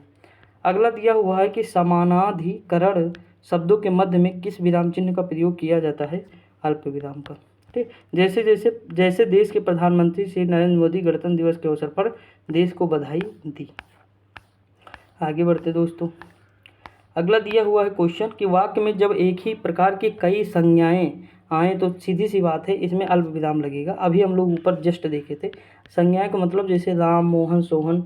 अगला दिया हुआ है कि समानाधिकरण शब्दों के मध्य में किस विराम चिन्ह का प्रयोग किया जाता है, अल्प विराम का। ठीक, जैसे देश के प्रधानमंत्री श्री नरेंद्र मोदी गणतंत्र दिवस के अवसर पर देश को बधाई दी। आगे बढ़ते दोस्तों। अगला दिया हुआ है क्वेश्चन कि वाक्य में जब एक ही प्रकार की कई संज्ञाएं आए तो सीधी सी बात है इसमें अल्प विराम लगेगा। अभी हम लोग ऊपर जस्ट देखे थे, संज्ञाएं का मतलब जैसे राम, मोहन, सोहन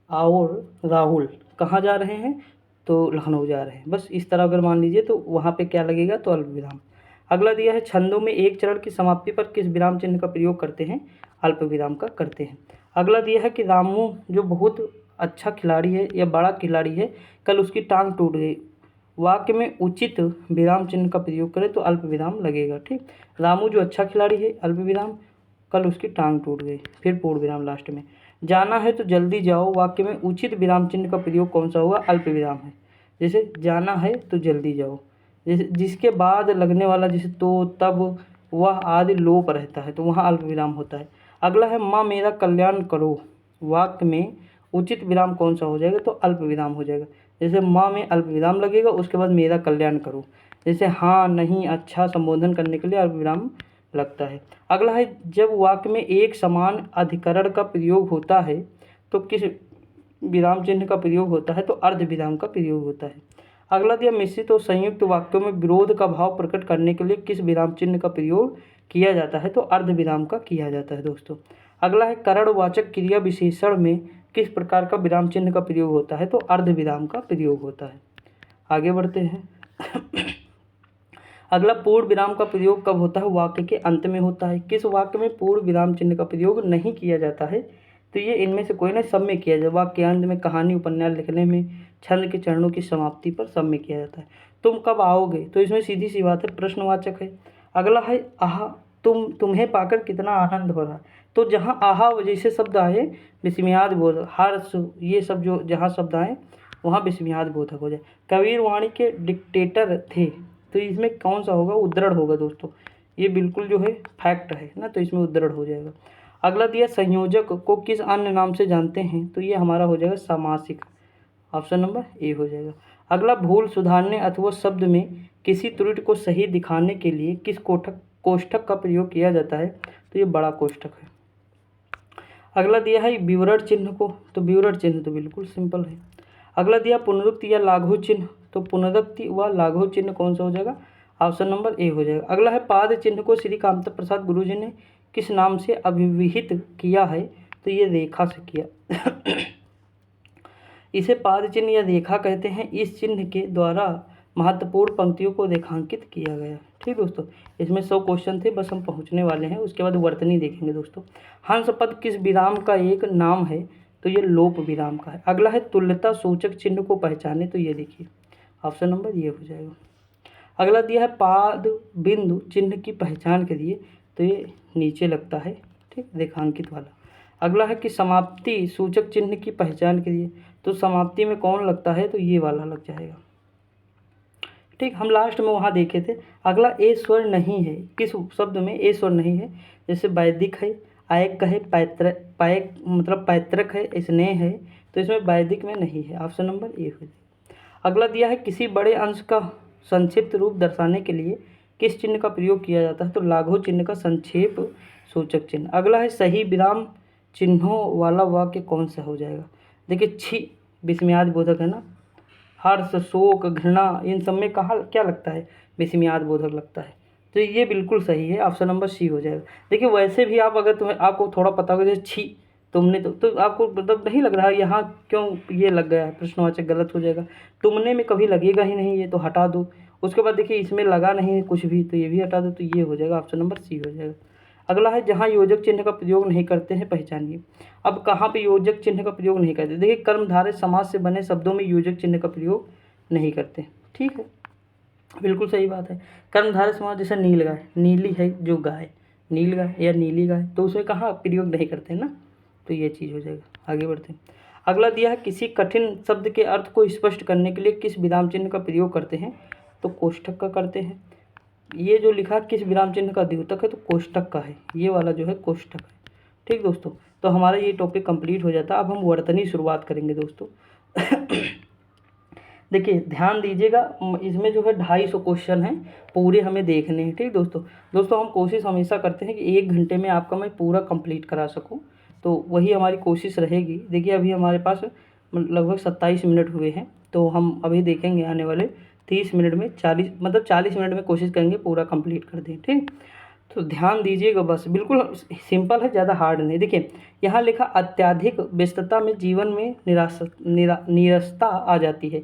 और राहुल कहाँ जा रहे हैं, तो लखनऊ जा रहे हैं, बस इस तरह अगर मान लीजिए तो वहाँ पे क्या लगेगा, तो अल्प विराम। अगला दिया है छंदों में एक चरण की समाप्ति पर किस विराम चिन्ह का प्रयोग करते हैं, अल्प विराम का करते हैं। अगला दिया है कि रामू जो बहुत अच्छा खिलाड़ी है या बड़ा खिलाड़ी है, कल उसकी टांग टूट गई, वाक्य में उचित विराम चिन्ह का प्रयोग करें तो अल्प विराम लगेगा। ठीक, रामू जो अच्छा खिलाड़ी है, अल्प विराम, कल उसकी टांग टूट गई, फिर पूर्ण विराम लास्ट में। जाना है तो जल्दी जाओ, वाक्य में उचित विराम चिन्ह का प्रयोग कौन सा होगा, अल्प विराम है। जैसे जाना है तो जल्दी जाओ, जैसे जिसके बाद लगने वाला जैसे तो, तब, वह आदि लोप रहता है तो वहाँ अल्प विराम होता है। अगला है माँ मेरा कल्याण करो, वाक्य में उचित विराम कौन सा हो जाएगा, तो अल्प विराम हो जाएगा। जैसे माँ में अल्प विराम लगेगा, उसके बाद मेरा कल्याण करो। जैसे हाँ, नहीं, अच्छा संबोधन करने के लिए अल्प विराम लगता है। अगला है जब वाक्य में एक समान अधिकरण का प्रयोग होता है तो किस विराम चिन्ह का प्रयोग होता है, तो अर्ध विराम का प्रयोग होता है। अगला दिया मिश्रित और संयुक्त वाक्यों में विरोध का भाव प्रकट करने के लिए किस विराम चिन्ह का प्रयोग किया जाता है, तो अर्ध विराम का किया जाता है दोस्तों। अगला है करणवाचक क्रिया विशेषण में किस प्रकार का विराम चिन्ह का प्रयोग होता है, तो अर्ध विराम का प्रयोग होता है। आगे बढ़ते हैं। अगला पूर्ण विराम का प्रयोग कब होता है, वाक्य के अंत में होता है। किस वाक्य में पूर्ण विराम चिन्ह का प्रयोग नहीं किया जाता है, तो ये इनमें से कोई ना, सब में किया जाए। वाक्य के अंत में, कहानी उपन्यास लिखने में, छंद के चरणों की समाप्ति पर, सब में किया जाता है। तुम कब आओगे, तो इसमें सीधी सी बात है प्रश्नवाचक है। अगला है आहा, तुम्हें पाकर कितना आनंद हो रहा, तो जहाँ आहा जैसे शब्द आए, विस्मयादि बोध, हर्ष, ये सब जो जहाँ शब्द आए वहाँ बेसुनियाद बोधक हो जाए। कबीर वाणी के डिक्टेटर थे, तो इसमें कौन सा होगा, उद्धरण होगा दोस्तों। ये बिल्कुल जो है फैक्ट है ना, तो इसमें उद्धरण हो जाएगा। अगला दिया संयोजक को किस अन्य नाम से जानते हैं, तो ये हमारा हो जाएगा समासिक, ऑप्शन नंबर ए हो जाएगा। अगला भूल सुधारने अथवा शब्द में किसी त्रुटि को सही दिखाने के लिए किस कोष्ठक का प्रयोग किया जाता है, तो ये बड़ा कोष्ठक है। अगला दिया है विवरण चिन्ह को, तो विवरण चिन्ह तो बिल्कुल सिंपल है। अगला दिया पुनरुक्ति या लाघव चिन्ह, तो पुनरुक्ति व लाघव चिन्ह कौन सा हो जाएगा, ऑप्शन नंबर ए हो जाएगा। अगला है पाद चिन्ह को श्री कामता प्रसाद गुरुजी ने किस नाम से अभिविहित किया है, तो ये रेखा से किया। इसे पाद चिन्ह या रेखा कहते हैं। इस चिन्ह के द्वारा महत्वपूर्ण पंक्तियों को रेखांकित किया गया। ठीक दोस्तों, इसमें 100 क्वेश्चन थे, बस हम पहुंचने वाले हैं, उसके बाद वर्तनी देखेंगे दोस्तों। हंस पद किस विराम का एक नाम है, तो ये लोप विराम का है। अगला है तुल्यता सूचक चिन्ह को पहचाने, तो ये देखिए ऑप्शन नंबर ये हो जाएगा। अगला दिया है पाद बिंदु चिन्ह की पहचान के लिए, तो ये नीचे लगता है, ठीक, रेखांकित वाला। अगला है कि समाप्ति सूचक चिन्ह की पहचान के लिए, तो समाप्ति में कौन लगता है, तो ये वाला लग जाएगा। ठीक, हम लास्ट में वहाँ देखे थे। अगला ए स्वर नहीं है, किस शब्द में ए स्वर नहीं है, जैसे वैदिक है, आयक है, पायक मतलब पैतृक है, स्नेह है, तो इसमें वैदिक में नहीं है, ऑप्शन नंबर ए हो जाएगा। अगला दिया है किसी बड़े अंश का संक्षिप्त रूप दर्शाने के लिए किस चिन्ह का प्रयोग किया जाता है, तो लाघव चिन्ह का संक्षेप सूचक चिन्ह। अगला है सही विराम चिन्हों वाला वाक्य कौन सा हो जाएगा। देखिए छी विस्मयाद बोधक है ना, हर्ष शोक घृणा इन सब में कहाँ क्या लगता है, विस्मयाद बोधक लगता है, तो ये बिल्कुल सही है, ऑप्शन नंबर सी हो जाएगा। देखिए वैसे भी आप अगर तुम्हें आपको थोड़ा पता होगा जैसे छी तुमने, तो आपको मतलब नहीं लग रहा है यहाँ क्यों ये लग गया है, प्रश्नवाचक गलत हो जाएगा। तुमने में कभी लगेगा ही नहीं, ये तो हटा दो। उसके बाद देखिए इसमें लगा नहीं है कुछ भी, तो ये भी हटा दो, तो ये हो जाएगा, ऑप्शन नंबर सी हो जाएगा। अगला है जहाँ योजक चिन्ह का प्रयोग नहीं करते हैं पहचानिए। अब कहाँ पे योजक चिन्ह का प्रयोग नहीं करते, देखिए कर्मधारय समास से बने शब्दों में योजक चिन्ह का प्रयोग नहीं करते। ठीक है, बिल्कुल सही बात है। कर्मधारय समास जैसे नील गाय, नीली है जो गाय, नील गाय या नीली गाय, तो उसमें कहाँ प्रयोग नहीं करते ना, तो ये चीज़ हो जाएगा। आगे बढ़ते हैं। अगला दिया है किसी कठिन शब्द के अर्थ को स्पष्ट करने के लिए किस विराम चिन्ह का प्रयोग करते हैं, तो कोष्ठक का करते हैं। ये जो लिखा किस विराम चिन्ह का द्योतक है, तो कोष्ठक का है, ये वाला जो है कोष्ठक है। ठीक दोस्तों, तो हमारा ये टॉपिक कंप्लीट हो जाता है। अब हम वर्तनी शुरुआत करेंगे दोस्तों। देखिए ध्यान दीजिएगा, इसमें जो है 250 क्वेश्चन हैं, पूरे हमें देखने हैं। ठीक दोस्तों हम कोशिश हमेशा करते हैं कि 1 घंटे में आपका मैं पूरा कंप्लीट करा सकूं, तो वही हमारी कोशिश रहेगी। देखिए अभी हमारे पास लगभग 27 मिनट हुए हैं, तो हम अभी देखेंगे आने वाले 30 मिनट में 40 मिनट में कोशिश करेंगे पूरा कंप्लीट कर दें। ठीक, तो ध्यान दीजिएगा, बस बिल्कुल सिंपल है, ज़्यादा हार्ड नहीं। देखिए यहाँ लिखा अत्यधिक व्यस्तता में जीवन में नीरसता आ जाती है,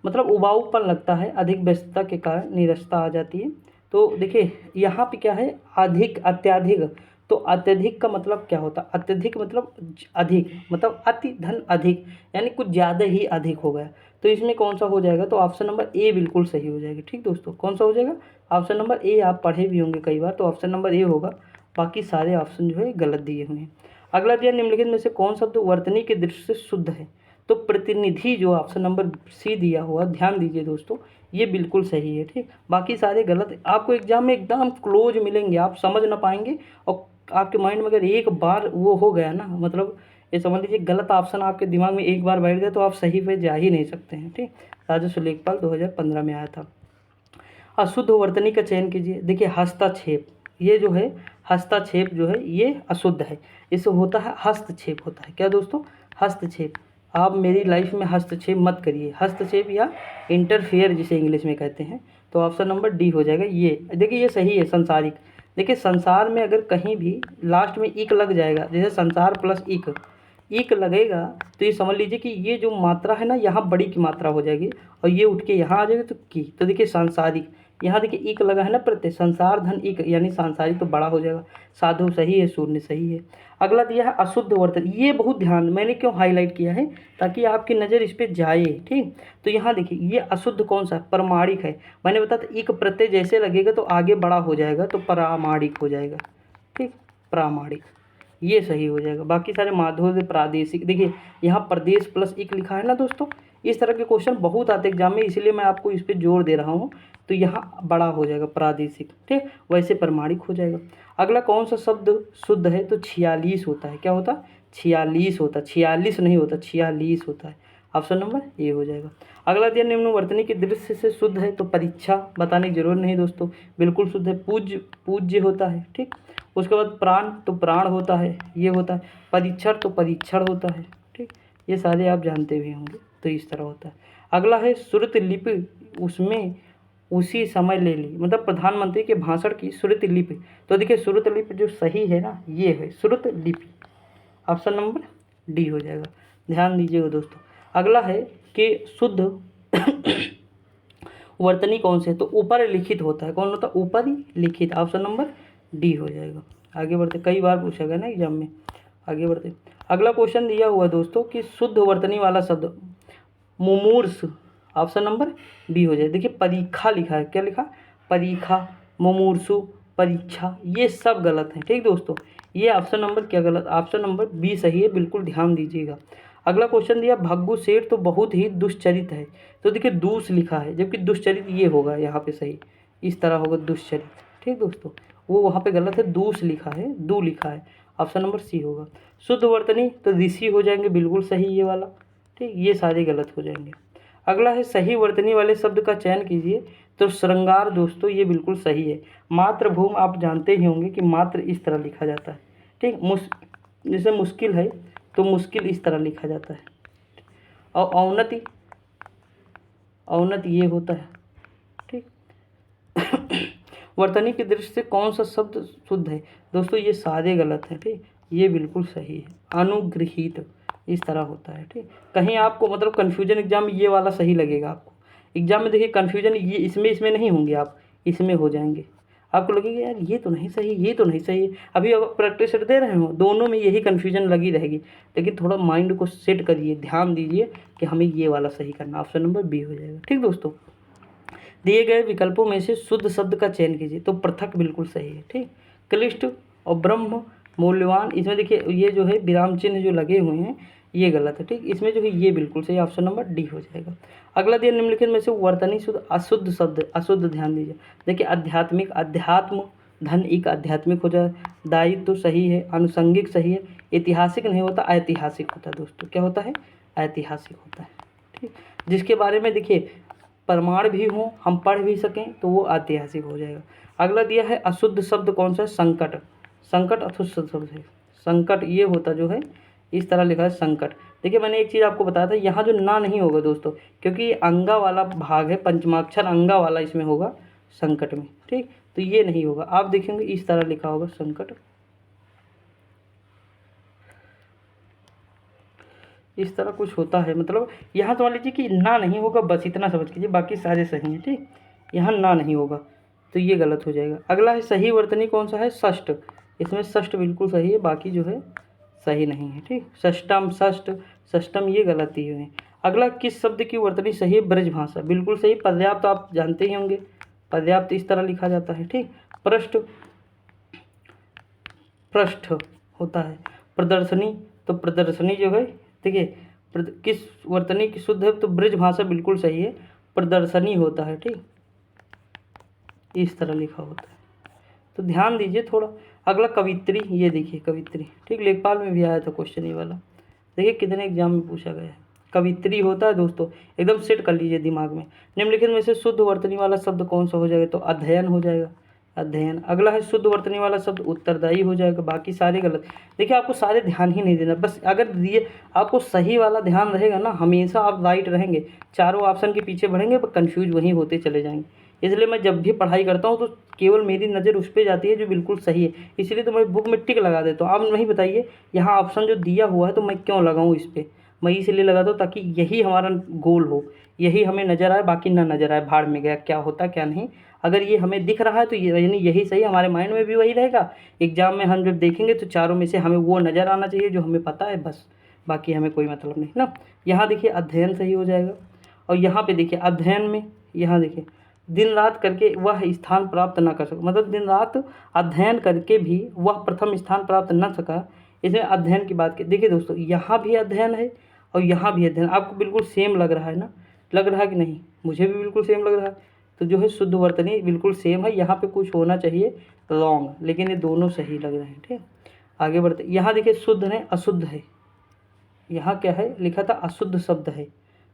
मतलब उबाऊपन लगता है, अधिक व्यस्तता के कारण नीरसता आ जाती है। तो देखिए यहाँ पे क्या है, अधिक अत्यधिक, तो अत्यधिक का मतलब क्या होता है, अत्यधिक मतलब अधिक, मतलब अति धन अधिक, यानी कुछ ज़्यादा ही अधिक हो गया, तो इसमें कौन सा हो जाएगा, तो ऑप्शन नंबर ए बिल्कुल सही हो जाएगा। ठीक दोस्तों, कौन सा हो जाएगा, ऑप्शन नंबर ए, आप पढ़े भी होंगे कई बार, तो ऑप्शन नंबर ए होगा, बाकी सारे ऑप्शन जो है गलत दिए हुए हैं। अगला दिया निम्नलिखित में से कौन शब्द वर्तनी के दृष्टि से शुद्ध है, तो प्रतिनिधि जो ऑप्शन नंबर सी दिया हुआ, ध्यान दीजिए दोस्तों, ये बिल्कुल सही है। ठीक, बाकी सारे गलत है। आपको एग्जाम में एकदम क्लोज मिलेंगे, आप समझ ना पाएंगे, और आपके माइंड में अगर एक बार वो हो गया ना, मतलब ये समझ लीजिए गलत ऑप्शन आपके दिमाग में एक बार बैठ गया, तो आप सही पे जा ही नहीं सकते हैं। ठीक, राजस्व लेखपाल 2015 में आया था। अशुद्ध वर्तनी का चयन कीजिए। देखिए हस्तक्षेप, ये जो है हस्तक्षेप जो है ये अशुद्ध है, इससे होता है हस्तक्षेप होता है। क्या दोस्तों, हस्तक्षेप। आप मेरी लाइफ में हस्तक्षेप मत करिए, हस्तक्षेप या इंटरफेयर जिसे इंग्लिश में कहते हैं, तो ऑप्शन नंबर डी हो जाएगा। ये देखिए ये सही है, संसारिक। देखिए संसार में अगर कहीं भी लास्ट में इक लग जाएगा, जैसे संसार प्लस इक लगेगा, तो ये समझ लीजिए कि ये जो मात्रा है ना, यहाँ बड़ी की मात्रा हो जाएगी, और ये उठ के यहाँ आ जाएगी तो की, तो देखिए सांसारिक, यहाँ देखिए इक लगा है ना प्रत्यय, संसार धन इक यानी सांसारिक, तो बड़ा हो जाएगा। साधु सही है, शून्य सही है। अगला दिया है अशुद्ध वर्तन, ये बहुत ध्यान, मैंने क्यों हाईलाइट किया है, ताकि आपकी नज़र इस पर जाए। ठीक, तो यहाँ देखिए ये अशुद्ध कौन सा, प्रमाणिक है। मैंने बताया था इक प्रत्यय जैसे लगेगा तो आगे बड़ा हो जाएगा, तो प्रामाणिक हो जाएगा। ठीक, प्रामाणिक, ये सही हो जाएगा। बाकी सारे माधुर्य प्रादेशिक, देखिए यहाँ प्रदेश प्लस इक लिखा है ना दोस्तों, इस तरह के क्वेश्चन बहुत आते एग्जाम में, इसलिए मैं आपको इस पर जोर दे रहा हूँ। तो यहाँ बड़ा हो जाएगा प्रादेशिक, ठीक, वैसे प्रमाणिक हो जाएगा। अगला कौन सा शब्द शुद्ध है, तो 46 होता है। क्या होता है? 46 होता है, 46 नहीं होता, 46 होता है। ऑप्शन नंबर ए हो जाएगा। अगला दिया निम्नवर्तनी के दृश्य से शुद्ध है, तो परीक्षा बताने की जरूरत नहीं दोस्तों, बिल्कुल शुद्ध है। पूज्य, पूज्य होता है, ठीक। उसके बाद प्राण, तो प्राण होता है, ये होता है। परीक्षण, तो परीक्षण होता है, ठीक। ये सारे आप जानते भी होंगे, तो इस तरह होता है। अगला है श्रुत लिपि, उसमें उसी समय ले ली, मतलब प्रधानमंत्री के भाषण की श्रुत लिपि। तो देखिए श्रुत लिपि जो सही है ना, ये है श्रुत लिपि। ऑप्शन नंबर डी हो जाएगा, ध्यान दीजिएगा दोस्तों। अगला है कि शुद्ध वर्तनी कौन से है, तो ऊपर लिखित होता है। कौन होता है? ऊपर ही लिखित। ऑप्शन नंबर डी हो जाएगा। आगे बढ़ते, कई बार पूछा गया ना एग्जाम में। आगे बढ़ते, अगला क्वेश्चन दिया हुआ दोस्तों कि शुद्ध वर्तनी वाला शब्द मुमूर्ष। ऑप्शन नंबर बी हो जाए। देखिए परीक्षा लिखा है, क्या लिखा? परीक्षा, मुमूर्षु, परीक्षा, ये सब गलत है, ठीक दोस्तों। ये ऑप्शन नंबर क्या गलत? ऑप्शन नंबर बी सही है, बिल्कुल ध्यान दीजिएगा। अगला क्वेश्चन दिया भग्गू सेठ तो बहुत ही दुष्चरित है। तो देखिए दूस लिखा है, जबकि दुष्चरित ये होगा यहाँ पे सही, इस तरह होगा दुष्चरित, ठीक दोस्तों। वो वहाँ पे गलत है, दूस लिखा है, दू लिखा है। ऑप्शन नंबर सी होगा। शुद्ध वर्तनी तो ऋषि हो जाएंगे, बिल्कुल सही ये वाला, ठीक। ये सारे गलत हो जाएंगे। अगला है सही वर्तनी वाले शब्द का चयन कीजिए, तो श्रृंगार दोस्तों ये बिल्कुल सही है। मातृभूमि आप जानते ही होंगे कि मात्र इस तरह लिखा जाता है, ठीक। जैसे मुश्किल है तो मुश्किल इस तरह लिखा जाता है। और औन्नति, औन्नति ये होता है, ठीक। वर्तनी की दृष्टि से कौन सा शब्द शुद्ध है? दोस्तों ये सारे गलत हैं, ठीक। ये बिल्कुल सही है, अनुगृहीत, इस तरह होता है, ठीक। कहीं आपको मतलब कन्फ्यूजन एग्जाम में ये वाला सही लगेगा आपको। एग्जाम में देखिए कन्फ्यूजन ये इसमें नहीं होंगे, आप इसमें हो जाएंगे। आपको लगेगा यार ये तो नहीं सही, ये तो नहीं सही। अभी अब प्रैक्टिस सेट दे रहे हो, दोनों में यही कन्फ्यूजन लगी रहेगी। लेकिन थोड़ा माइंड को सेट करिए, ध्यान दीजिए कि हमें ये वाला सही करना। ऑप्शन नंबर बी हो जाएगा, ठीक दोस्तों। दिए गए विकल्पों में से शुद्ध शब्द का चयन कीजिए, तो पृथक बिल्कुल सही है, ठीक। क्लिष्ट और ब्रह्म मूल्यवान, इसमें देखिए ये जो है विराम चिन्ह जो लगे हुए हैं ये गलत है, ठीक। इसमें जो है ये बिल्कुल सही, ऑप्शन नंबर डी हो जाएगा। अगला दिया निम्नलिखित में से वर्तनी शुद्ध अशुद्ध शब्द, अशुद्ध ध्यान दीजिए। देखिए आध्यात्मिक, अध्यात्म, धन एक आध्यात्मिक हो जाए। दायित्व तो सही है, आनुषंगिक सही है। ऐतिहासिक नहीं होता, ऐतिहासिक होता है दोस्तों। क्या होता है? ऐतिहासिक होता है, ठीक। जिसके बारे में देखिए प्रमाण भी हो, हम पढ़ भी सकें, तो वो ऐतिहासिक हो जाएगा। अगला दिया है अशुद्ध शब्द कौन सा है? संकट। संकट अशुद्ध शब्द है। संकट ये होता जो है इस तरह लिखा है संकट। देखिए मैंने एक चीज़ आपको बताया था, यहाँ जो ना नहीं होगा दोस्तों, क्योंकि ये अंगा वाला भाग है, पंचमाक्षर अंगा वाला इसमें होगा संकट में, ठीक। तो ये नहीं होगा, आप देखेंगे इस तरह लिखा होगा संकट, इस तरह कुछ होता है। मतलब यहाँ तो मान लीजिए कि ना नहीं होगा, बस इतना समझ कीजिए, बाकी सारे सही हैं, ठीक। यहाँ ना नहीं होगा तो ये गलत हो जाएगा। अगला है सही वर्तनी कौन सा है? षष्ठ। इसमें षष्ठ बिल्कुल सही है, बाकी जो है सही नहीं है, ठीक। षष्टम, षष्ठ, षष्टम ये गलती है। अगला किस शब्द की वर्तनी सही है? ब्रज भाषा, बिल्कुल सही। पर्याप्त आप जानते ही होंगे, पर्याप्त इस तरह लिखा जाता है, ठीक। पृष्ठ, पृष्ठ होता है। प्रदर्शनी, तो प्रदर्शनी जो है देखिए किस वर्तनी की शुद्ध है? तो ब्रज भाषा बिल्कुल सही है, प्रदर्शनी होता है, ठीक। इस तरह लिखा होता है, तो ध्यान दीजिए थोड़ा। अगला कवित्री, ये देखिए कवित्री, ठीक। लेखपाल में भी आया था क्वेश्चन ये वाला, देखिए कितने एग्जाम में पूछा गया है। कवित्री होता है दोस्तों, एकदम सेट कर लीजिए दिमाग में। निम्नलिखित में से शुद्ध वर्तनी वाला शब्द कौन सा हो जाएगा? तो अध्ययन हो जाएगा, अध्ययन। अगला है शुद्ध वर्तनी वाला शब्द उत्तरदायी हो जाएगा, बाकी सारे गलत। देखिए आपको सारे ध्यान ही नहीं देना, बस अगर दिए आपको सही वाला ध्यान रहेगा ना, हमेशा आप राइट रहेंगे। चारों ऑप्शन के पीछे बढ़ेंगे पर कन्फ्यूज वहीं होते चले जाएंगे। इसलिए मैं जब भी पढ़ाई करता हूँ तो केवल मेरी नज़र उस पर जाती है जो बिल्कुल सही है, इसलिए तो मैं बुक में टिक लगा देता हूँ। आप नहीं बताइए यहाँ ऑप्शन जो दिया हुआ है तो मैं क्यों लगाऊँ इस पर, मैं इसलिए लगाता हूँ ताकि यही हमारा गोल हो, यही हमें नज़र आए, बाकी ना नज़र आए भाड़ में गया, क्या होता क्या नहीं। अगर ये हमें दिख रहा है तो ये यानी यही सही, हमारे माइंड में भी वही रहेगा। एग्जाम में हम जब देखेंगे तो चारों में से हमें वो नज़र आना चाहिए जो हमें पता है, बस बाकी हमें कोई मतलब नहीं ना। यहाँ देखिए अध्ययन सही हो जाएगा, और यहाँ पे देखिए अध्ययन में, यहाँ देखिए दिन रात करके वह स्थान प्राप्त ना कर सका, मतलब दिन रात अध्ययन करके भी वह प्रथम स्थान प्राप्त न सका, इसमें अध्ययन की बात की। देखिए दोस्तों यहाँ भी अध्ययन है और यहाँ भी अध्ययन। आपको बिल्कुल सेम लग रहा है ना, लग रहा है कि नहीं? मुझे भी बिल्कुल सेम लग रहा है। तो जो है शुद्ध वर्तनी बिल्कुल सेम है, यहाँ पे कुछ होना चाहिए रॉन्ग, लेकिन ये दोनों सही लग रहे हैं। ठीक, आगे बढ़ते। यहाँ देखिए शुद्ध है अशुद्ध है, यहाँ क्या है लिखा था अशुद्ध शब्द है।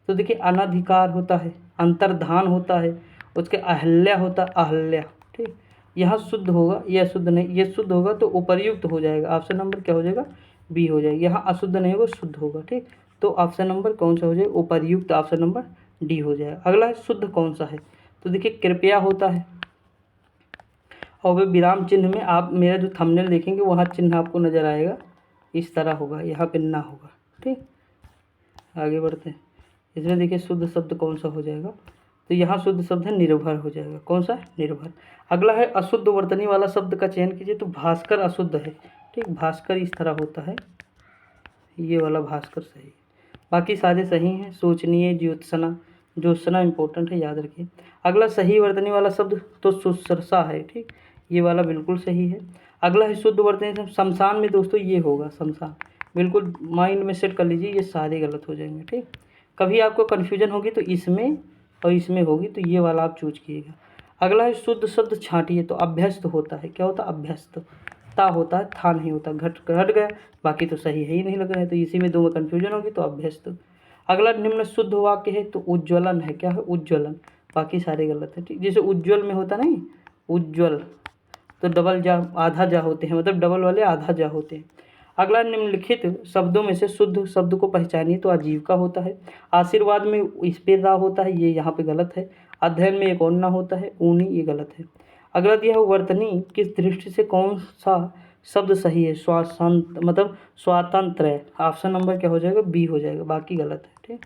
तो देखिए अनधिकार होता है, अंतर्धान होता है, उसके अहल्या होता अहल्या। ठीक, यहाँ शुद्ध होगा, ये अशुद्ध नहीं, ये शुद्ध होगा तो उपर्युक्त हो जाएगा। ऑप्शन नंबर क्या हो जाएगा? बी हो जाएगा। यहाँ अशुद्ध नहीं होगा, शुद्ध होगा। ठीक, तो ऑप्शन नंबर कौन सा हो जाएगा? उपर्युक्त, ऑप्शन नंबर डी हो जाएगा। अगला है शुद्ध कौन सा है? तो देखिए कृपया होता है, और वे विराम चिन्ह में आप मेरा जो थंबनेल देखेंगे वहाँ चिन्ह आपको नज़र आएगा, इस तरह होगा, यहाँ पे ना होगा। ठीक, आगे बढ़ते हैं। इसमें देखिए शुद्ध शब्द कौन सा हो जाएगा? तो यहाँ शुद्ध शब्द है निर्भर हो जाएगा। कौन सा? निर्भर। अगला है अशुद्ध वर्तनी वाला शब्द का चयन कीजिए। तो भास्कर अशुद्ध है। ठीक, भास्कर इस तरह होता है, ये वाला भास्कर सही है, बाकी सारे सही हैं। सोचनीय, ज्योत्सना, ज्योत्सना इंपॉर्टेंट है, याद रखिए। अगला सही वर्तनी वाला शब्द तो सुसरसा है। ठीक, ये वाला बिल्कुल सही है। अगला है शुद्ध वर्तनी शमशान में, दोस्तों ये होगा शमशान, बिल्कुल माइंड में सेट कर लीजिए, ये सारे गलत हो जाएंगे। ठीक, कभी आपको कन्फ्यूजन होगी तो इसमें और इसमें होगी, तो ये वाला आप चूज कीजिएगा। अगला है शुद्ध शब्द छांटिए। तो अभ्यस्त होता है, क्या होता है? अभ्यस्त, ता होता है, था नहीं होता, घट घट गया, बाकी तो सही है ही नहीं लग रहा है, तो इसी में दो में कन्फ्यूजन होगी तो अभ्यस्त। अगला निम्न शुद्ध वाक्य है। तो उज्ज्वलन है, क्या है? उज्ज्वलन, बाकी सारे गलत है। ठीक, जैसे उज्ज्वल में होता नहीं, उज्ज्वल तो डबल जा आधा जा होते हैं, मतलब डबल वाले आधा जा होते हैं। अगला निम्नलिखित शब्दों में से शुद्ध शब्द को पहचानिए। तो आजीविका होता है। आशीर्वाद में इस पे दा होता है, ये यहाँ पे गलत है। अध्ययन में एक और ना होता है, ऊनी, ये गलत है। अगला दिया है वर्तनी किस दृष्टि से कौन सा शब्द सही है? स्वातंत्र, मतलब स्वातंत्र है, ऑप्शन नंबर क्या हो जाएगा? बी हो जाएगा, बाकी गलत है। ठीक,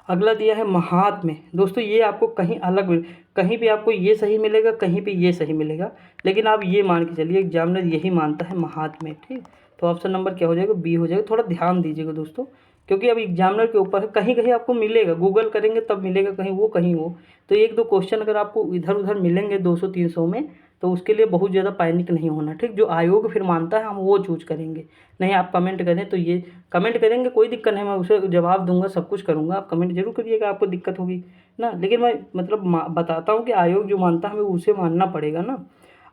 अगला दिया है महात्म्य। दोस्तों ये आपको कहीं अलग, कहीं भी आपको ये सही मिलेगा, कहीं पे ये सही मिलेगा, लेकिन आप ये मान के चलिए एग्जामिनर यही मानता है महात्म्य। ठीक, तो ऑप्शन नंबर क्या हो जाएगा? बी हो जाएगा। थोड़ा ध्यान दीजिएगा दोस्तों, क्योंकि अब एग्जामिनर के ऊपर है, कहीं कहीं आपको मिलेगा, गूगल करेंगे तब मिलेगा, कहीं वो। तो एक दो क्वेश्चन अगर आपको इधर उधर मिलेंगे 200-300 में, तो उसके लिए बहुत ज़्यादा पैनिक नहीं होना। ठीक, जो आयोग फिर मानता है हम वो चूज करेंगे। नहीं, आप कमेंट करें तो ये कमेंट करेंगे, कोई दिक्कत नहीं, मैं उसे जवाब दूंगा, सब कुछ करूंगा, आप कमेंट जरूर करिएगा, आपको दिक्कत होगी ना, लेकिन मैं मतलब बताता हूँ कि आयोग जो मानता है हमें उसे मानना पड़ेगा ना।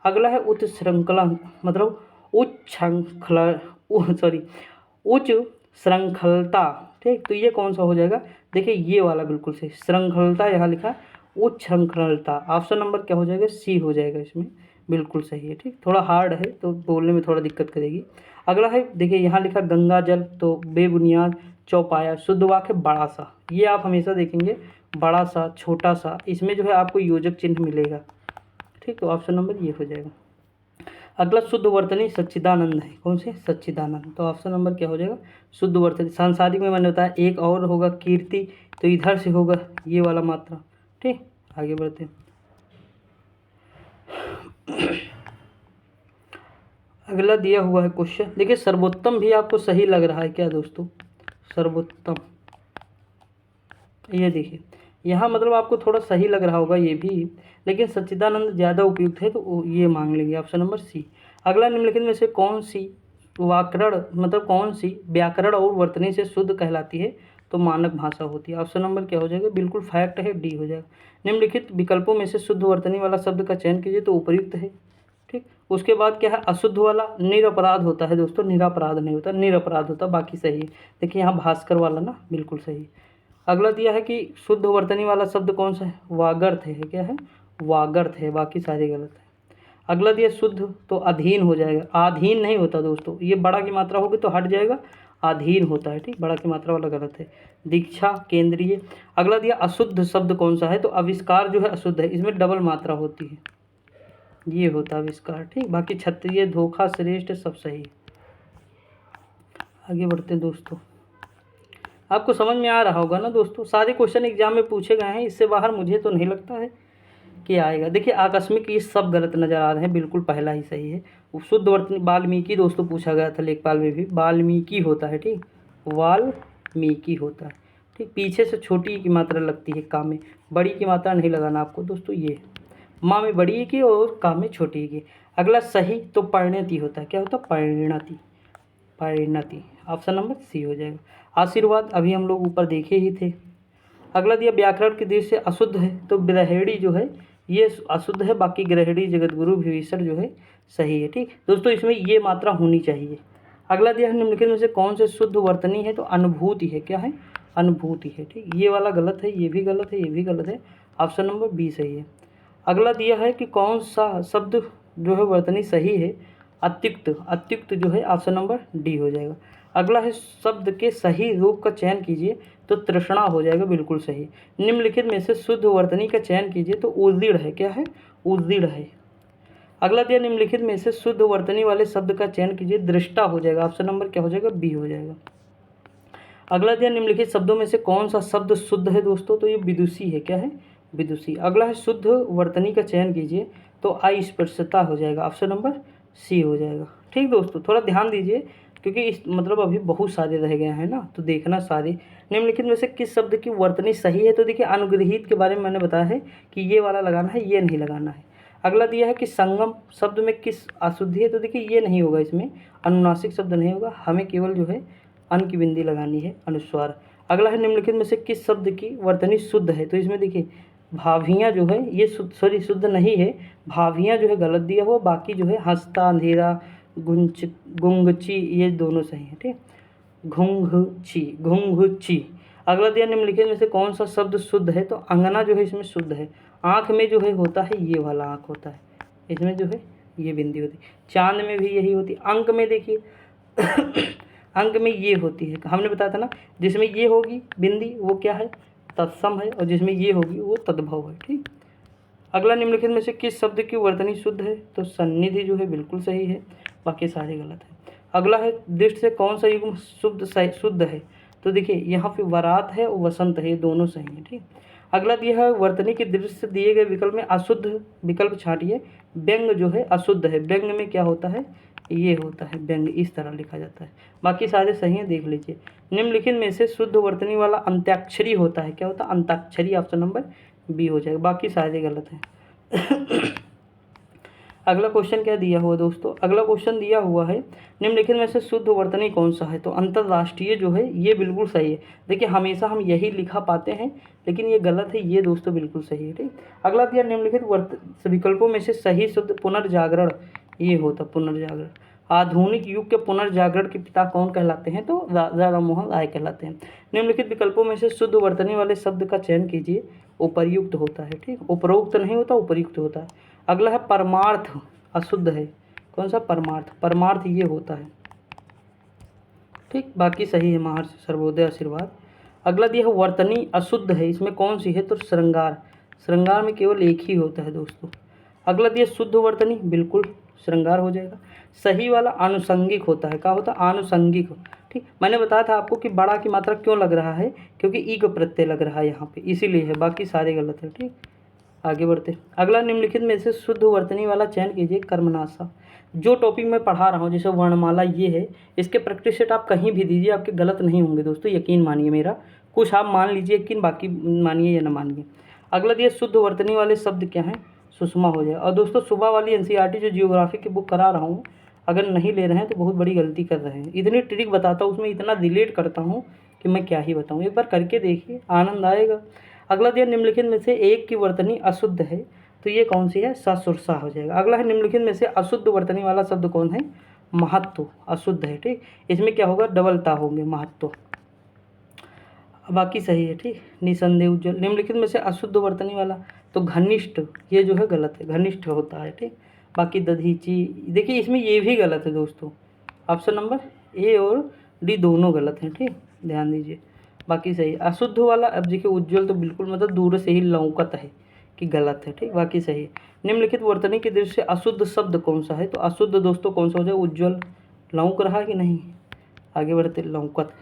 अगला है उच्च श्रृंखला, मतलब उच्च श्रृंखला, सॉरी उच्च श्रृंखलता। ठीक, तो ये कौन सा हो जाएगा? देखिए ये वाला बिल्कुल सही, श्रृंखलता यहाँ लिखा, उच्च श्रृंखलता, ऑप्शन नंबर क्या हो जाएगा? सी हो जाएगा, इसमें बिल्कुल सही है। ठीक, थोड़ा हार्ड है तो बोलने में थोड़ा दिक्कत करेगी। अगला है देखिए यहाँ लिखा गंगा जल, तो बेबुनियाद, चौपाया। शुद्ध वाक्य बड़ा सा, ये आप हमेशा देखेंगे बड़ा सा, छोटा सा, इसमें जो है आपको योजक चिन्ह मिलेगा। ठीक, तो ऑप्शन नंबर ये हो जाएगा। अगला शुद्ध वर्तनी सच्चिदानंद है। कौन से? सच्चिदानंद, तो ऑप्शन नंबर क्या हो जाएगा? शुद्ध वर्तनी। सांसारिक में मैंने बताया एक और होगा कीर्ति, तो इधर से होगा ये वाला मात्रा। ठीक, आगे बढ़ते हैं। अगला दिया हुआ है क्वेश्चन, देखिए सर्वोत्तम भी आपको सही लग रहा है क्या दोस्तों? सर्वोत्तम, ये देखिए यहाँ मतलब आपको थोड़ा सही लग रहा होगा ये भी, लेकिन सच्चिदानंद ज़्यादा उपयुक्त है, तो ये मांग लेंगे, ऑप्शन नंबर सी। अगला निम्नलिखित में से कौन सी व्याकरण, मतलब कौन सी व्याकरण और वर्तनी से शुद्ध कहलाती है? तो मानक भाषा होती है, ऑप्शन नंबर क्या हो जाएगा? बिल्कुल फैक्ट है, डी हो जाएगा। निम्नलिखित विकल्पों में से शुद्ध वर्तनी वाला शब्द का चयन कीजिए। तो उपयुक्त है। ठीक, उसके बाद क्या है? अशुद्ध वाला निरपराध होता है दोस्तों, निरपराध नहीं होता, निरपराध होता, बाकी सही है। देखिए यहाँ भास्कर वाला ना बिल्कुल सही। अगला दिया है कि शुद्ध वर्तनी वाला शब्द कौन सा है? वागर्थ है, क्या है? वागर्थ है, बाकी सारे गलत है। अगला दिया शुद्ध, तो अधीन हो जाएगा, आधीन नहीं होता दोस्तों, ये बड़ा की मात्रा होगी तो हट जाएगा, अधीन होता है। ठीक, बड़ा की मात्रा वाला गलत है। दीक्षा, केंद्रीय। अगला दिया अशुद्ध शब्द कौन सा है? तो आविष्कार जो है अशुद्ध है, इसमें डबल मात्रा होती है, ये होता है आविष्कार। ठीक, बाकी क्षत्रिय, धोखा, श्रेष्ठ सब सही। आगे बढ़ते हैं दोस्तों, आपको समझ में आ रहा होगा ना दोस्तों, सारे क्वेश्चन एग्जाम में पूछे गए हैं, इससे बाहर मुझे तो नहीं लगता है कि आएगा। देखिए आकस्मिक ये सब गलत नज़र आ रहे हैं, बिल्कुल पहला ही सही है। शुद्ध वर्तनी वाल्मीकि दोस्तों पूछा गया था लेखपाल में भी, वाल्मीकि होता है। ठीक, वाल्मीकि होता है। ठीक, पीछे से छोटी की मात्रा लगती है का में, बड़ी की मात्रा नहीं लगाना आपको दोस्तों, ये माँ में बड़ी की और का में छोटी की। अगला सही, तो परिणति होता है, क्या होता है? परिणति, परिणति, ऑप्शन नंबर सी हो जाएगा। आशीर्वाद अभी हम लोग ऊपर देखे ही थे। अगला दिया व्याकरण की दृष्टि से अशुद्ध है, तो ग्रहेड़ी जो है ये अशुद्ध है, बाकी ग्रहेड़ी जगतगुरु विभीषण जो है सही है। ठीक दोस्तों, इसमें ये मात्रा होनी चाहिए। अगला दिया है निम्नलिखित में से कौन से शुद्ध वर्तनी है, तो अनुभूति है। क्या है? अनुभूति है। ठीक, ये वाला गलत है, ये भी गलत है, ये भी गलत है। ऑप्शन नंबर बी सही है। अगला दिया है कि कौन सा शब्द जो है वर्तनी सही है, अत्युक्त। अत्युक्त जो है ऑप्शन नंबर डी हो जाएगा। अगला है शब्द के सही रूप का चयन कीजिए, तो तृष्णा हो जाएगा, बिल्कुल सही। निम्नलिखित में से शुद्ध वर्तनी का चयन कीजिए, तो उद्दीढ़ है। क्या है? उद्दीढ़ है। अगला दिया निम्नलिखित में से शुद्ध वर्तनी वाले शब्द का चयन कीजिए, दृष्टा हो जाएगा। ऑप्शन नंबर क्या हो जाएगा? बी हो जाएगा। अगला दिया निम्नलिखित शब्दों में से कौन सा शब्द शुद्ध है दोस्तों, तो ये विदुषी है। क्या है? विदुषी। अगला है शुद्ध वर्तनी का चयन कीजिए, तो अस्पृश्यता हो जाएगा। ऑप्शन नंबर सी हो जाएगा। ठीक दोस्तों, थोड़ा ध्यान दीजिए क्योंकि इस मतलब अभी बहुत सारे रह गए हैं ना, तो देखना सारे। निम्नलिखित में से किस शब्द की वर्तनी सही है, तो देखिए अनुग्रहित के बारे में मैंने बताया है कि ये वाला लगाना है, ये नहीं लगाना है। अगला दिया है कि संगम शब्द में किस अशुद्धि है, तो देखिए ये नहीं होगा, इसमें अनुनासिक शब्द नहीं होगा, हमें केवल जो है अन की बिंदी लगानी है, अनुस्वार। अगला है निम्नलिखित में से किस शब्द की वर्तनी शुद्ध है, तो इसमें देखिए भाभियाँ जो है ये शुद्ध नहीं है, भाभियाँ जो है गलत दिया हुआ, बाकी जो है हंसता, अंधेरा, गुंच, गुंगची, ये दोनों सही है। ठीक, घुंघची, घुंघची। अगला दिया निम्नलिखित में से कौन सा शब्द शुद्ध है, तो अंगना जो है इसमें शुद्ध है। आँख में जो है होता है ये वाला आँख होता है, इसमें जो है ये बिंदी होती है। चांद में भी यही होती है। अंक में देखिए अंक में ये होती है, हमने बताया था ना, जिसमें ये होगी बिंदी वो क्या है? तत्सम है, और जिसमें ये होगी वो तद्भव है। ठीक, अगला निम्नलिखित में से किस शब्द की वर्तनी शुद्ध है, तो सन्निधि जो है बिल्कुल सही है, बाकी सारे गलत है। अगला है दृष्टि से कौन सा युग्म शुद्ध है, तो देखिए यहाँ पे वरात है और वसंत है, ये दोनों सही है। ठीक, अगला दिया है वर्तनी की दृष्टि से दिए गए विकल्प में अशुद्ध विकल्प छांटिए। व्यंग जो है अशुद्ध है, व्यंग में क्या होता है? ये होता है व्यंग, इस तरह लिखा जाता है, बाकी सारे सही हैं, देख लीजिए। निम्नलिखित में से शुद्ध वर्तनी वाला अंत्याक्षरी होता है। क्या होता है? अंताक्षरी। ऑप्शन नंबर बी हो जाएगा, बाकी सारे गलत हैं। अगला क्वेश्चन क्या दिया हुआ दोस्तों? अगला क्वेश्चन दिया हुआ है निम्नलिखित में से शुद्ध वर्तनी कौन सा है, तो अंतर्राष्ट्रीय जो है ये बिल्कुल सही है। देखिए हमेशा हम यही लिखा पाते हैं, लेकिन ये गलत है, ये दोस्तों बिल्कुल सही है। ठीक, अगला दिया निम्नलिखित विकल्पों में से सही शब्द पुनर्जागरण, ये होता पुनर्जागरण। आधुनिक युग के पुनर्जागरण के पिता कौन कहलाते हैं, तो राजा राममोहन राय कहलाते हैं। निम्नलिखित विकल्पों में से शुद्ध वर्तनी वाले शब्द का चयन कीजिए, उपर्युक्त होता है। ठीक, उपरोक्त नहीं होता, उपर्युक्त होता है। अगला है परमार्थ, अशुद्ध है। कौन सा? परमार्थ। परमार्थ ये होता है। ठीक, बाकी सही है, महर्षि सर्वोदय आशीर्वाद। अगला दिया है वर्तनी अशुद्ध है, इसमें कौन सी है, तो श्रृंगार। श्रृंगार में केवल एक ही होता है दोस्तों। अगला दिया शुद्ध वर्तनी, बिल्कुल श्रृंगार हो जाएगा। सही वाला आनुषंगिक होता है। क्या होता है? आनुषंगिक। ठीक, मैंने बताया था आपको कि बड़ा की मात्रा क्यों लग रहा है, क्योंकि ईग प्रत्यय लग रहा है यहाँ पे, इसीलिए है, बाकी सारे गलत है। ठीक, आगे बढ़ते। अगला निम्नलिखित में से शुद्ध वर्तनी वाला चयन कीजिए, कर्मनाशा। जो टॉपिक मैं पढ़ा रहा हूँ जैसे वर्णमाला ये है, इसके प्रैक्टिस सेट आप कहीं भी दीजिए, आपके गलत नहीं होंगे दोस्तों, यकीन मानिए मेरा। कुछ आप मान लीजिए यकीन, बाकी मानिए या ना मानिए। अगला दिया शुद्ध वर्तनी वाले शब्द क्या हैं, सुषमा हो जाए। और दोस्तों सुबह वाली एनसीईआरटी जो जियोग्राफी की बुक करा रहा हूँ, अगर नहीं ले रहे हैं तो बहुत बड़ी गलती कर रहे हैं। इतनी ट्रिक बताता हूँ, उसमें इतना रिलेट करता हूँ कि मैं क्या ही बताऊँ, एक बार करके देखिए, आनंद आएगा। अगला दिया निम्नलिखित में से एक की वर्तनी अशुद्ध है, तो ये कौन सी है? ससुरसा हो जाएगा। अगला है निम्नलिखित में से अशुद्ध वर्तनी वाला शब्द कौन है? महत्व, अशुद्ध है। ठीक, इसमें क्या होगा? डबलता होंगे, महत्व, बाकी सही है। ठीक, निसंदेह, उज्ज्वल। निम्नलिखित में से अशुद्ध वर्तनी वाला, तो घनिष्ठ, ये जो है गलत है, घनिष्ठ होता है। ठीक, बाकी दधीची, देखिए इसमें ये भी गलत है दोस्तों, ऑप्शन नंबर ए और डी दोनों गलत हैं। ठीक, ध्यान दीजिए, बाकी सही। अशुद्ध वाला, अब देखिए उज्ज्वल तो बिल्कुल मतलब दूर से ही लौकत है कि गलत है। ठीक, बाकी सही है। निम्नलिखित वर्तनी की दृष्टि से अशुद्ध शब्द कौन सा है, तो अशुद्ध दोस्तों कौन सा हो जाए? उज्ज्वल। लौक रहा कि नहीं, आगे बढ़ते, लौकत।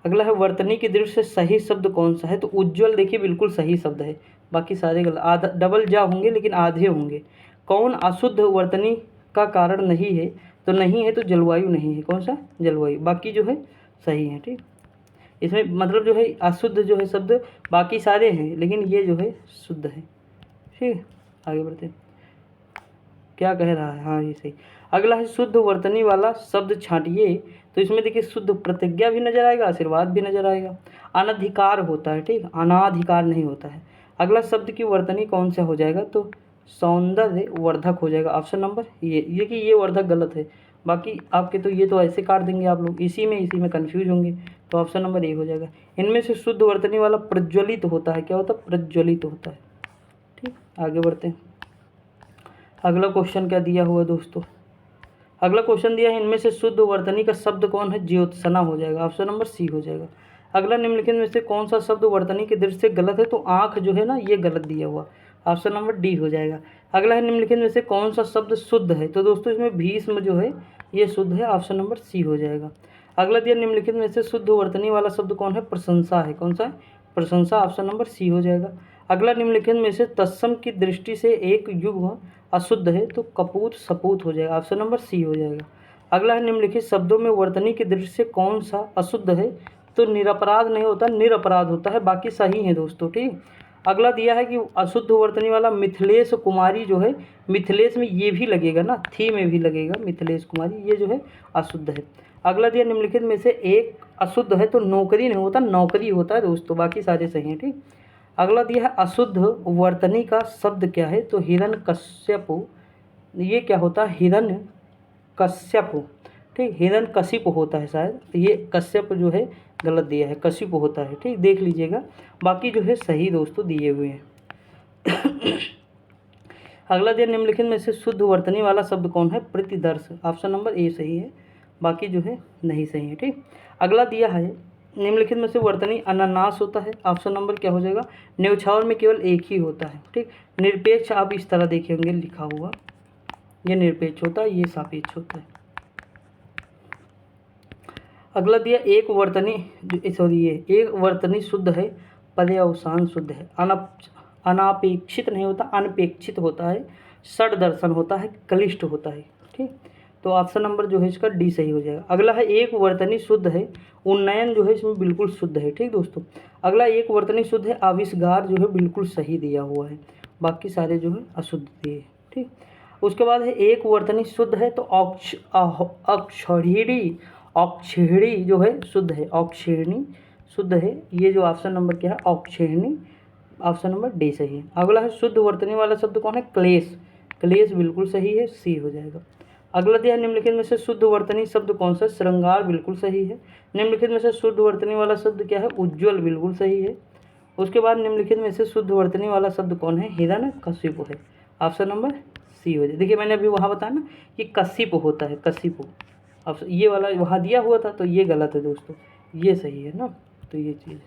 अगला है वर्तनी की दृष्टि से सही शब्द कौन सा है, तो उज्ज्वल देखिए बिल्कुल सही शब्द है, बाकी सारे गलत। आधा डबल जा होंगे लेकिन आधे होंगे। कौन अशुद्ध वर्तनी का कारण नहीं है, तो नहीं है तो जलवायु नहीं है। कौन सा? जलवायु, बाकी जो है सही है। ठीक, इसमें मतलब जो है अशुद्ध जो है शब्द बाकी सारे हैं, लेकिन ये जो है शुद्ध है। ठीक, आगे बढ़ते हैं। क्या कह रहा है, हाँ ये सही। अगला है शुद्ध वर्तनी वाला शब्द छांटिए, तो इसमें देखिए शुद्ध प्रतिज्ञा भी नजर आएगा, आशीर्वाद भी नजर आएगा। अनधिकार होता है, ठीक, अनाधिकार नहीं होता है। अगला शब्द की वर्तनी कौन सा हो जाएगा, तो सौंदर्य वर्धक हो जाएगा, ऑप्शन नंबर ये कि ये वर्धक गलत है। बाकी आपके तो ये तो ऐसे काट देंगे आप लोग, इसी में कंफ्यूज होंगे, तो ऑप्शन नंबर ए हो जाएगा। इनमें से शुद्ध वर्तनी वाला प्रज्वलित होता है, क्या होता है, प्रज्वलित होता है। ठीक, आगे बढ़ते हैं। अगला क्वेश्चन क्या दिया हुआ दोस्तों, अगला क्वेश्चन दिया है इनमें से शुद्ध वर्तनी का शब्द कौन है, ज्योत्सना हो जाएगा, ऑप्शन नंबर सी हो जाएगा। अगला निम्नलिखित में से कौन सा शब्द वर्तनी की दृष्टि से गलत है, तो आँख जो है ना ये गलत दिया हुआ, ऑप्शन नंबर डी हो जाएगा। अगला है निम्नलिखित में से कौन सा शब्द शुद्ध है, तो दोस्तों इसमें भीष्म जो है ये शुद्ध है, ऑप्शन नंबर सी हो जाएगा। अगला दिया निम्नलिखित में से शुद्ध वर्तनी वाला शब्द कौन है, प्रशंसा है, कौन सा है, प्रशंसा, ऑप्शन नंबर सी हो जाएगा। अगला निम्नलिखित में से तत्सम की दृष्टि से एक युग्म अशुद्ध है, तो कपूत सपूत हो जाएगा, ऑप्शन नंबर सी हो जाएगा। अगला है निम्नलिखित शब्दों में वर्तनी की दृष्टि से कौन सा अशुद्ध है, तो निरपराध नहीं होता, निरपराध होता है, बाकी सही है दोस्तों, ठीक। अगला दिया है कि अशुद्ध वर्तनी वाला मिथिलेश कुमारी जो है, मिथिलेश में ये भी लगेगा ना, थी में भी लगेगा मिथिलेश कुमारी, ये जो है अशुद्ध है। अगला दिया निम्नलिखित में से एक अशुद्ध है, तो नौकरी नहीं होता, नौकरी होता है दोस्तों, बाकी सारे सही हैं, ठीक। अगला दिया है अशुद्ध वर्तनी का शब्द क्या है, तो हिरण्यकश्यप, ये क्या होता है, हिरण्यकश्यप, ठीक, हिरण्यकशिप होता है शायद, ये कश्यप जो है गलत दिया है, कशिप होता है, ठीक, देख लीजिएगा, बाकी जो है सही दोस्तों दिए हुए हैं। अगला दिया निम्नलिखित में से शुद्ध वर्तनी वाला शब्द कौन है, प्रतिदर्श, ऑप्शन नंबर ए सही है, बाकी जो है नहीं सही है, ठीक। अगला दिया है निम्नलिखित में से वर्तनी अनानास होता है, ऑप्शन नंबर क्या हो जाएगा, न्यौछावर में केवल एक ही होता है, ठीक। निरपेक्ष आप इस तरह देखेंगे लिखा हुआ, ये निरपेक्ष होता है, ये सापेक्ष होता है। अगला दिया एक वर्तनी, सॉरी ये एक वर्तनी शुद्ध है, पर्यवसान शुद्ध है, अनापेक्षित नहीं होता, अनपेक्षित होता है, षड दर्शन होता है, कलिष्ठ होता है, ठीक। तो ऑप्शन नंबर जो है इसका डी सही हो जाएगा। अगला है एक वर्तनी शुद्ध है, उन्नयन जो है इसमें बिल्कुल शुद्ध है, ठीक दोस्तों। अगला एक वर्तनी शुद्ध है, आविष्कार जो है बिल्कुल सही दिया हुआ है, बाकी सारे जो है अशुद्ध दिए, ठीक। उसके बाद है एक वर्तनी शुद्ध है, तो औक्षहिणी जो है शुद्ध है, औक्षहिणी शुद्ध है, ये जो ऑप्शन नंबर क्या है, औक्षहिणी, ऑप्शन नंबर डी सही है। अगला है शुद्ध वर्तनी वाला शब्द कौन है, क्लेश, क्लेश बिल्कुल सही है, सी हो जाएगा। अगला दिया निम्नलिखित में से शुद्ध वर्तनी शब्द कौन सा, श्रृंगार बिल्कुल सही है। निम्नलिखित में से शुद्ध वर्तनी वाला शब्द क्या है, उज्ज्वल बिल्कुल सही है। उसके बाद निम्नलिखित में से शुद्ध वर्तनी वाला शब्द कौन है, हिरण्यकशिप है, ऑप्शन नंबर सी हो जाए। देखिए मैंने अभी वहाँ बताया ना कि कशिप होता है, कशिप, अब ये वाला वहाँ दिया हुआ था, तो ये गलत है दोस्तों, ये सही है ना, तो ये चीज़।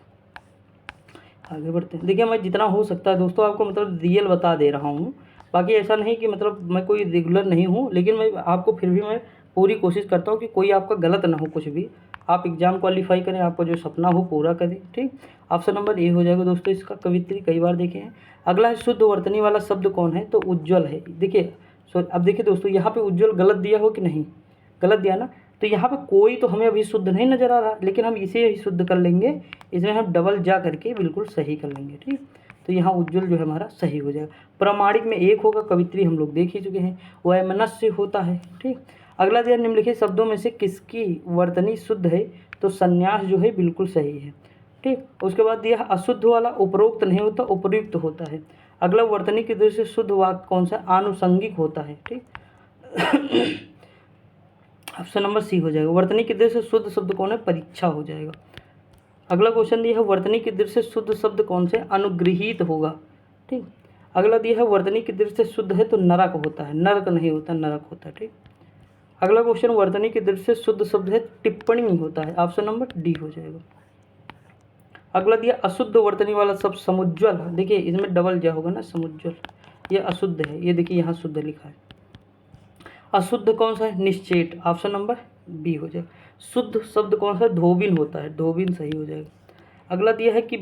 आगे बढ़ते हैं। देखिए मैं जितना हो सकता है दोस्तों आपको मतलब रियल बता दे रहा हूँ, बाकी ऐसा नहीं कि मतलब मैं कोई रेगुलर नहीं हूँ, लेकिन मैं आपको फिर भी मैं पूरी कोशिश करता हूँ कि कोई आपका गलत ना हो, कुछ भी आप एग्ज़ाम क्वालिफाई करें, आपका जो सपना हो पूरा करें, ठीक। ऑप्शन नंबर ए हो जाएगा दोस्तों, इसका कवित्री कई बार देखे हैं। अगला है शुद्ध वर्तनी वाला शब्द कौन है, तो उज्ज्वल है। देखिए अब देखिए दोस्तों यहाँ पे उज्ज्वल गलत दिया हो कि नहीं, गलत दिया ना, तो यहाँ पे कोई तो हमें अभी शुद्ध नहीं नज़र आ रहा, लेकिन हम इसे ही शुद्ध कर लेंगे, इसमें हम डबल जा करके बिल्कुल सही कर लेंगे, ठीक। तो यहाँ उज्ज्वल जो है हमारा सही हो जाएगा। प्रामाणिक में एक होगा, कवित्री हम लोग देख ही चुके हैं, वैमनस्य होता है, ठीक। अगला दिया निम्नलिखित शब्दों में से किसकी वर्तनी शुद्ध है, तो संन्यास जो है बिल्कुल सही है, ठीक। उसके बाद दिया अशुद्ध वाला उपरोक्त नहीं होता, उपयुक्त होता है। अगला वर्तनी की दृष्टि से शुद्ध वाक्य कौन सा, आनुषंगिक होता है, ठीक। ऑप्शन नंबर सी हो जाएगा। वर्तनी की दृष्टि से शुद्ध शब्द कौन है, परीक्षा हो जाएगा। अगला क्वेश्चन दिया है वर्तनी की दृष्टि से शुद्ध शब्द कौन से, अनुगृहीत होगा, ठीक। अगला दिया है वर्तनी की दृष्टि से शुद्ध है, तो नरक होता है, नरक नहीं होता, नरक होता है, ठीक। अगला क्वेश्चन वर्तनी की दृष्टि से शुद्ध शब्द है, टिप्पणी होता है, ऑप्शन नंबर डी हो जाएगा। अगला दिया अशुद्ध वर्तनी वाला शब्द समुज्ज्वल, देखिए इसमें डबल जा होगा ना, समुज्ज्वल, ये अशुद्ध है, ये देखिए यहाँ शुद्ध लिखा है। अशुद्ध कौन सा है, निश्चेट, ऑप्शन नंबर बी हो जाएगा। शुद्ध शब्द कौन सा, धोबिन होता है, धोबिन सही हो जाएगा। अगला दिया है कि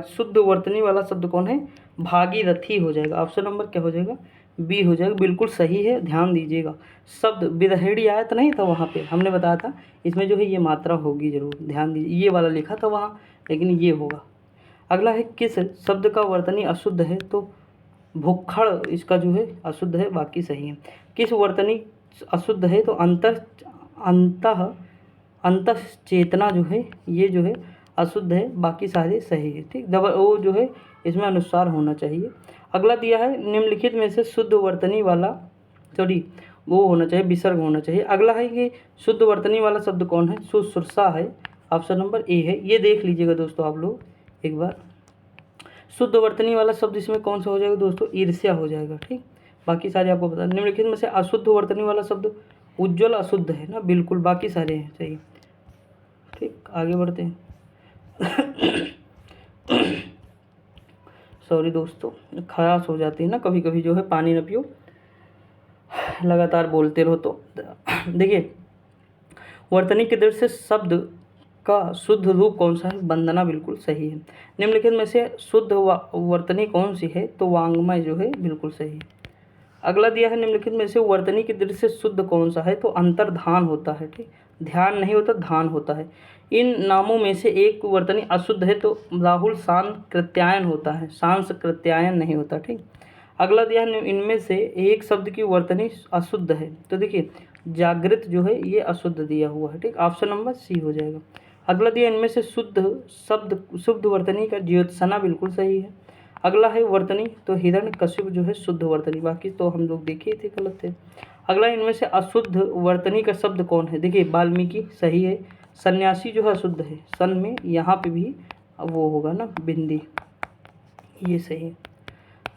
शुद्ध वर्तनी वाला शब्द कौन है, भागीरथी हो जाएगा, ऑप्शन नंबर क्या हो जाएगा, बी हो जाएगा, बिल्कुल सही है, ध्यान दीजिएगा। शब्द विदहेड़ी आया तो नहीं था वहाँ पे, हमने बताया था इसमें जो है ये मात्रा होगी जरूर, ध्यान दीजिए, ये वाला लिखा था वहाँ, लेकिन ये होगा। अगला है किस शब्द का वर्तनी अशुद्ध है, तो भुक्खड़ इसका जो है अशुद्ध है, बाकी सही है। किस वर्तनी अशुद्ध है? तो अंतः अंतः चेतना जो है ये जो है अशुद्ध है, बाकी सारे सही है। ठीक, डबल ओ जो है इसमें अनुस्वार होना चाहिए। अगला दिया है निम्नलिखित में से शुद्ध वर्तनी वाला वो होना चाहिए, विसर्ग होना चाहिए। अगला है कि शुद्ध वर्तनी वाला शब्द कौन है? शुश्रूषा है, ऑप्शन नंबर ए है। ये देख लीजिएगा दोस्तों आप लोग एक बार, शुद्ध वर्तनी वाला शब्द इसमें कौन सा हो जाएगा दोस्तों? ईर्ष्या हो जाएगा। ठीक, बाकी सारे आपको पता। निम्नलिखित में से अशुद्ध वर्तनी वाला शब्द उज्ज्वल अशुद्ध है ना, बिल्कुल, बाकी सारे हैं सही। ठीक, आगे बढ़ते हैं। सॉरी दोस्तों, खराश हो जाती है ना कभी कभी, जो है पानी न पियो, लगातार बोलते रहो तो। देखिए, वर्तनी के दृष्टि से शब्द का शुद्ध रूप कौन सा है? वंदना, बिल्कुल सही है। निम्नलिखित में से शुद्ध वर्तनी कौन सी है? तो वांग्मय जो है बिल्कुल सही है। अगला दिया है निम्नलिखित में से वर्तनी की दृष्टि से शुद्ध कौन सा है? तो अंतर्धान होता है। ठीक, ध्यान नहीं होता, धान होता है। इन नामों में से एक वर्तनी अशुद्ध है, तो राहुल सांस कृत्यायन होता है, सांस कृत्यायन नहीं होता। ठीक, अगला दिया है इनमें से एक शब्द की वर्तनी अशुद्ध है, तो देखिए जागृत जो है ये अशुद्ध दिया हुआ है। ठीक, ऑप्शन नंबर सी हो जाएगा। अगला दिया इनमें से शुद्ध वर्तनी का ज्योत्सना, बिल्कुल सही है। अगला है वर्तनी, तो हिरण्यकशिप जो है शुद्ध वर्तनी, बाकी तो हम लोग देखे थे गलत थे। अगला इनमें से अशुद्ध वर्तनी का शब्द कौन है? देखिए वाल्मीकि सही है। सन्यासी जो है अशुद्ध है, सन में यहाँ पे भी वो होगा ना बिंदी, ये सही है।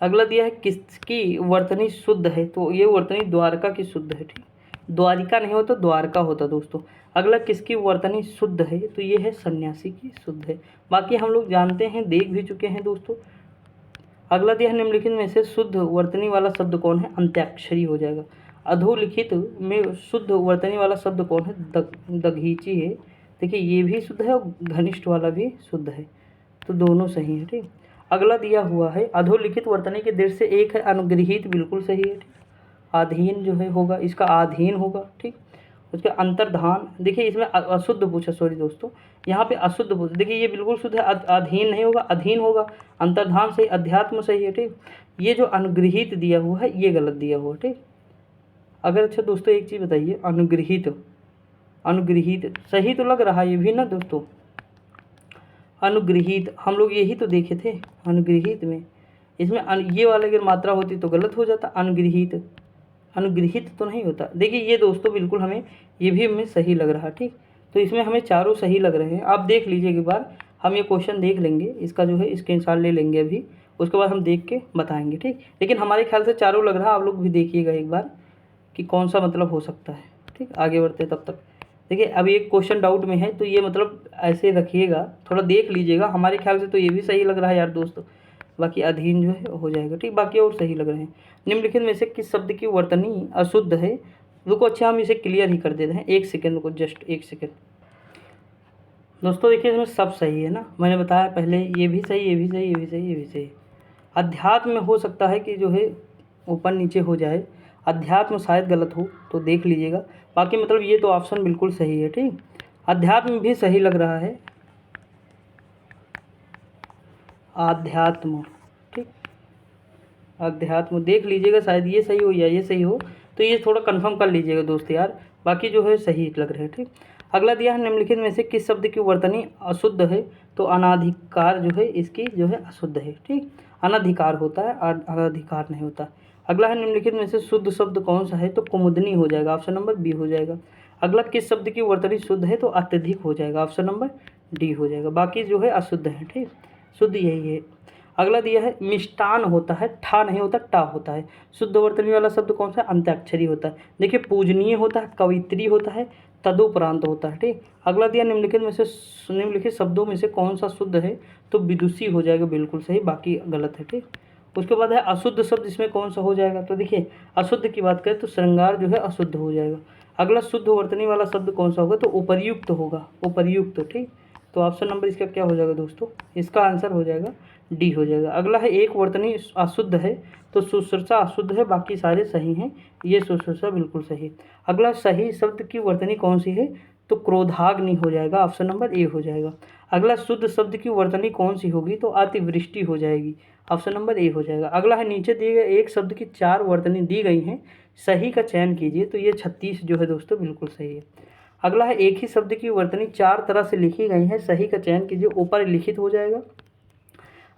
अगला दिया है किसकी वर्तनी शुद्ध है? तो ये वर्तनी द्वारका की शुद्ध है। ठीक, द्वारिका नहीं होता, द्वारका होता दोस्तों। अगला किसकी वर्तनी शुद्ध है? तो ये है सन्यासी की शुद्ध है, बाकी हम लोग जानते हैं, देख भी चुके हैं दोस्तों। अगला दिया है निम्नलिखित में से शुद्ध वर्तनी वाला शब्द कौन है? अंत्याक्षरी हो जाएगा। अधोलिखित में शुद्ध वर्तनी वाला शब्द कौन है? दघीची है। देखिए ये भी शुद्ध है और घनिष्ठ वाला भी शुद्ध है, तो दोनों सही है। ठीक, अगला दिया हुआ है अधोलिखित वर्तनी के दृष्टि से एक है अनुगृहीत, बिल्कुल सही है। ठीक, अधीन जो है होगा, इसका अधीन होगा। ठीक, उसके अंतर्धान, देखिए इसमें अशुद्ध पूछा, सॉरी दोस्तों, यहाँ पे अशुद्ध पूछा। देखिए ये बिल्कुल शुद्ध है, अधीन नहीं होगा, अधीन होगा। अंतर्धान सही, अध्यात्म सही है। ठीक, ये जो अनुगृहीत दिया हुआ है ये गलत दिया हुआ है। ठीक, अगर अच्छा दोस्तों एक चीज़ बताइए, अनुगृहीत सही तो लग रहा है ये भी ना दोस्तों। अनुगृहीत हम लोग यही तो देखे थे, अनुगृहीत में इसमें ये वाला अगर मात्रा होती तो गलत हो जाता, अनुगृहीत तो नहीं होता। देखिए ये दोस्तों बिल्कुल हमें ये भी हमें सही लग रहा है। ठीक, तो इसमें हमें चारों सही लग रहे हैं। आप देख लीजिए एक बार, हम ये क्वेश्चन देख लेंगे, इसका जो है स्क्रीनशॉट ले लेंगे अभी, उसके बाद हम देख के बताएंगे। ठीक, लेकिन हमारे ख्याल से चारों लग रहा है, आप लोग भी देखिएगा एक बार कि कौन सा मतलब हो सकता है। ठीक, आगे बढ़ते तब तक। देखिए अभी एक क्वेश्चन डाउट में है, तो ये मतलब ऐसे रखिएगा, थोड़ा देख लीजिएगा। हमारे ख्याल से तो ये भी सही लग रहा है यार दोस्तों, बाकी अधीन जो है हो जाएगा। ठीक, बाकी और सही लग रहे हैं। निम्नलिखित में से किस शब्द की वर्तनी अशुद्ध है? रुको, अच्छा हम इसे क्लियर ही कर देते हैं, एक सेकेंड रुको, जस्ट एक सेकेंड दोस्तों। देखिए इसमें सब सही है ना, मैंने बताया पहले, ये भी सही, ये भी सही, ये भी सही, ये भी सही। अध्यात्म में हो सकता है कि जो है ऊपर नीचे हो जाए, अध्यात्म शायद गलत हो, तो देख लीजिएगा। बाकी मतलब ये तो ऑप्शन बिल्कुल सही है। ठीक, अध्यात्म भी सही लग रहा है, आध्यात्म। ठीक, अध्यात्म देख लीजिएगा, शायद ये सही हो या ये सही हो, तो ये थोड़ा कंफर्म कर लीजिएगा दोस्त यार, बाकी जो है सही लग रहे हैं। ठीक, अगला दिया है निम्नलिखित में से किस शब्द की वर्तनी अशुद्ध है? तो अनाधिकार जो है इसकी जो है अशुद्ध है। ठीक, अनाधिकार होता है, अनाधिकार नहीं होता। अगला है निम्नलिखित में से शुद्ध शब्द कौन सा है? तो कुमुदनी हो जाएगा, ऑप्शन नंबर बी हो जाएगा। अगला किस शब्द की वर्तनी शुद्ध है? तो अत्यधिक हो जाएगा, ऑप्शन नंबर डी हो जाएगा। बाकी जो है अशुद्ध है। ठीक, शुद्ध यही है। अगला दिया है मिष्टान होता है, ठा नहीं होता, टा होता है। शुद्ध वर्तनी वाला शब्द कौन सा? अंत्याक्षरी होता है। देखिए पूजनीय होता है, कवित्री होता है, तदुपरांत होता है। ठीक, अगला दिया निम्नलिखित शब्दों में से कौन सा शुद्ध है? तो विदुषी हो जाएगा, बिल्कुल सही, बाकी गलत है। ठीक, उसके बाद है अशुद्ध शब्द, इसमें कौन सा हो जाएगा? तो देखिए अशुद्ध की बात करें तो श्रृंगार जो है अशुद्ध हो जाएगा। अगला शुद्ध वर्तनी वाला शब्द कौन सा होगा? तो उपर्युक्त होगा, उपर्युक्त। ठीक, तो ऑप्शन नंबर इसका क्या हो जाएगा दोस्तों? इसका आंसर हो जाएगा डी हो जाएगा। अगला है एक वर्तनी अशुद्ध है, तो शुश्रूषा अशुद्ध है, बाकी सारे सही हैं, ये शुश्रूषा बिल्कुल सही। अगला सही शब्द की वर्तनी कौन सी है? तो क्रोधाग्नि हो जाएगा, ऑप्शन नंबर ए हो जाएगा। अगला शुद्ध शब्द की वर्तनी कौन सी होगी, तो अतिवृष्टि हो जाएगी, ऑप्शन नंबर ए हो जाएगा। अगला है नीचे दिए गए एक शब्द की 4 वर्तनी दी गई हैं, सही का चयन कीजिए, तो ये 36 जो है दोस्तों बिल्कुल सही है। अगला है एक ही शब्द की वर्तनी 4 तरह से लिखी गई है, सही का चयन कीजिए, ऊपर लिखित हो जाएगा।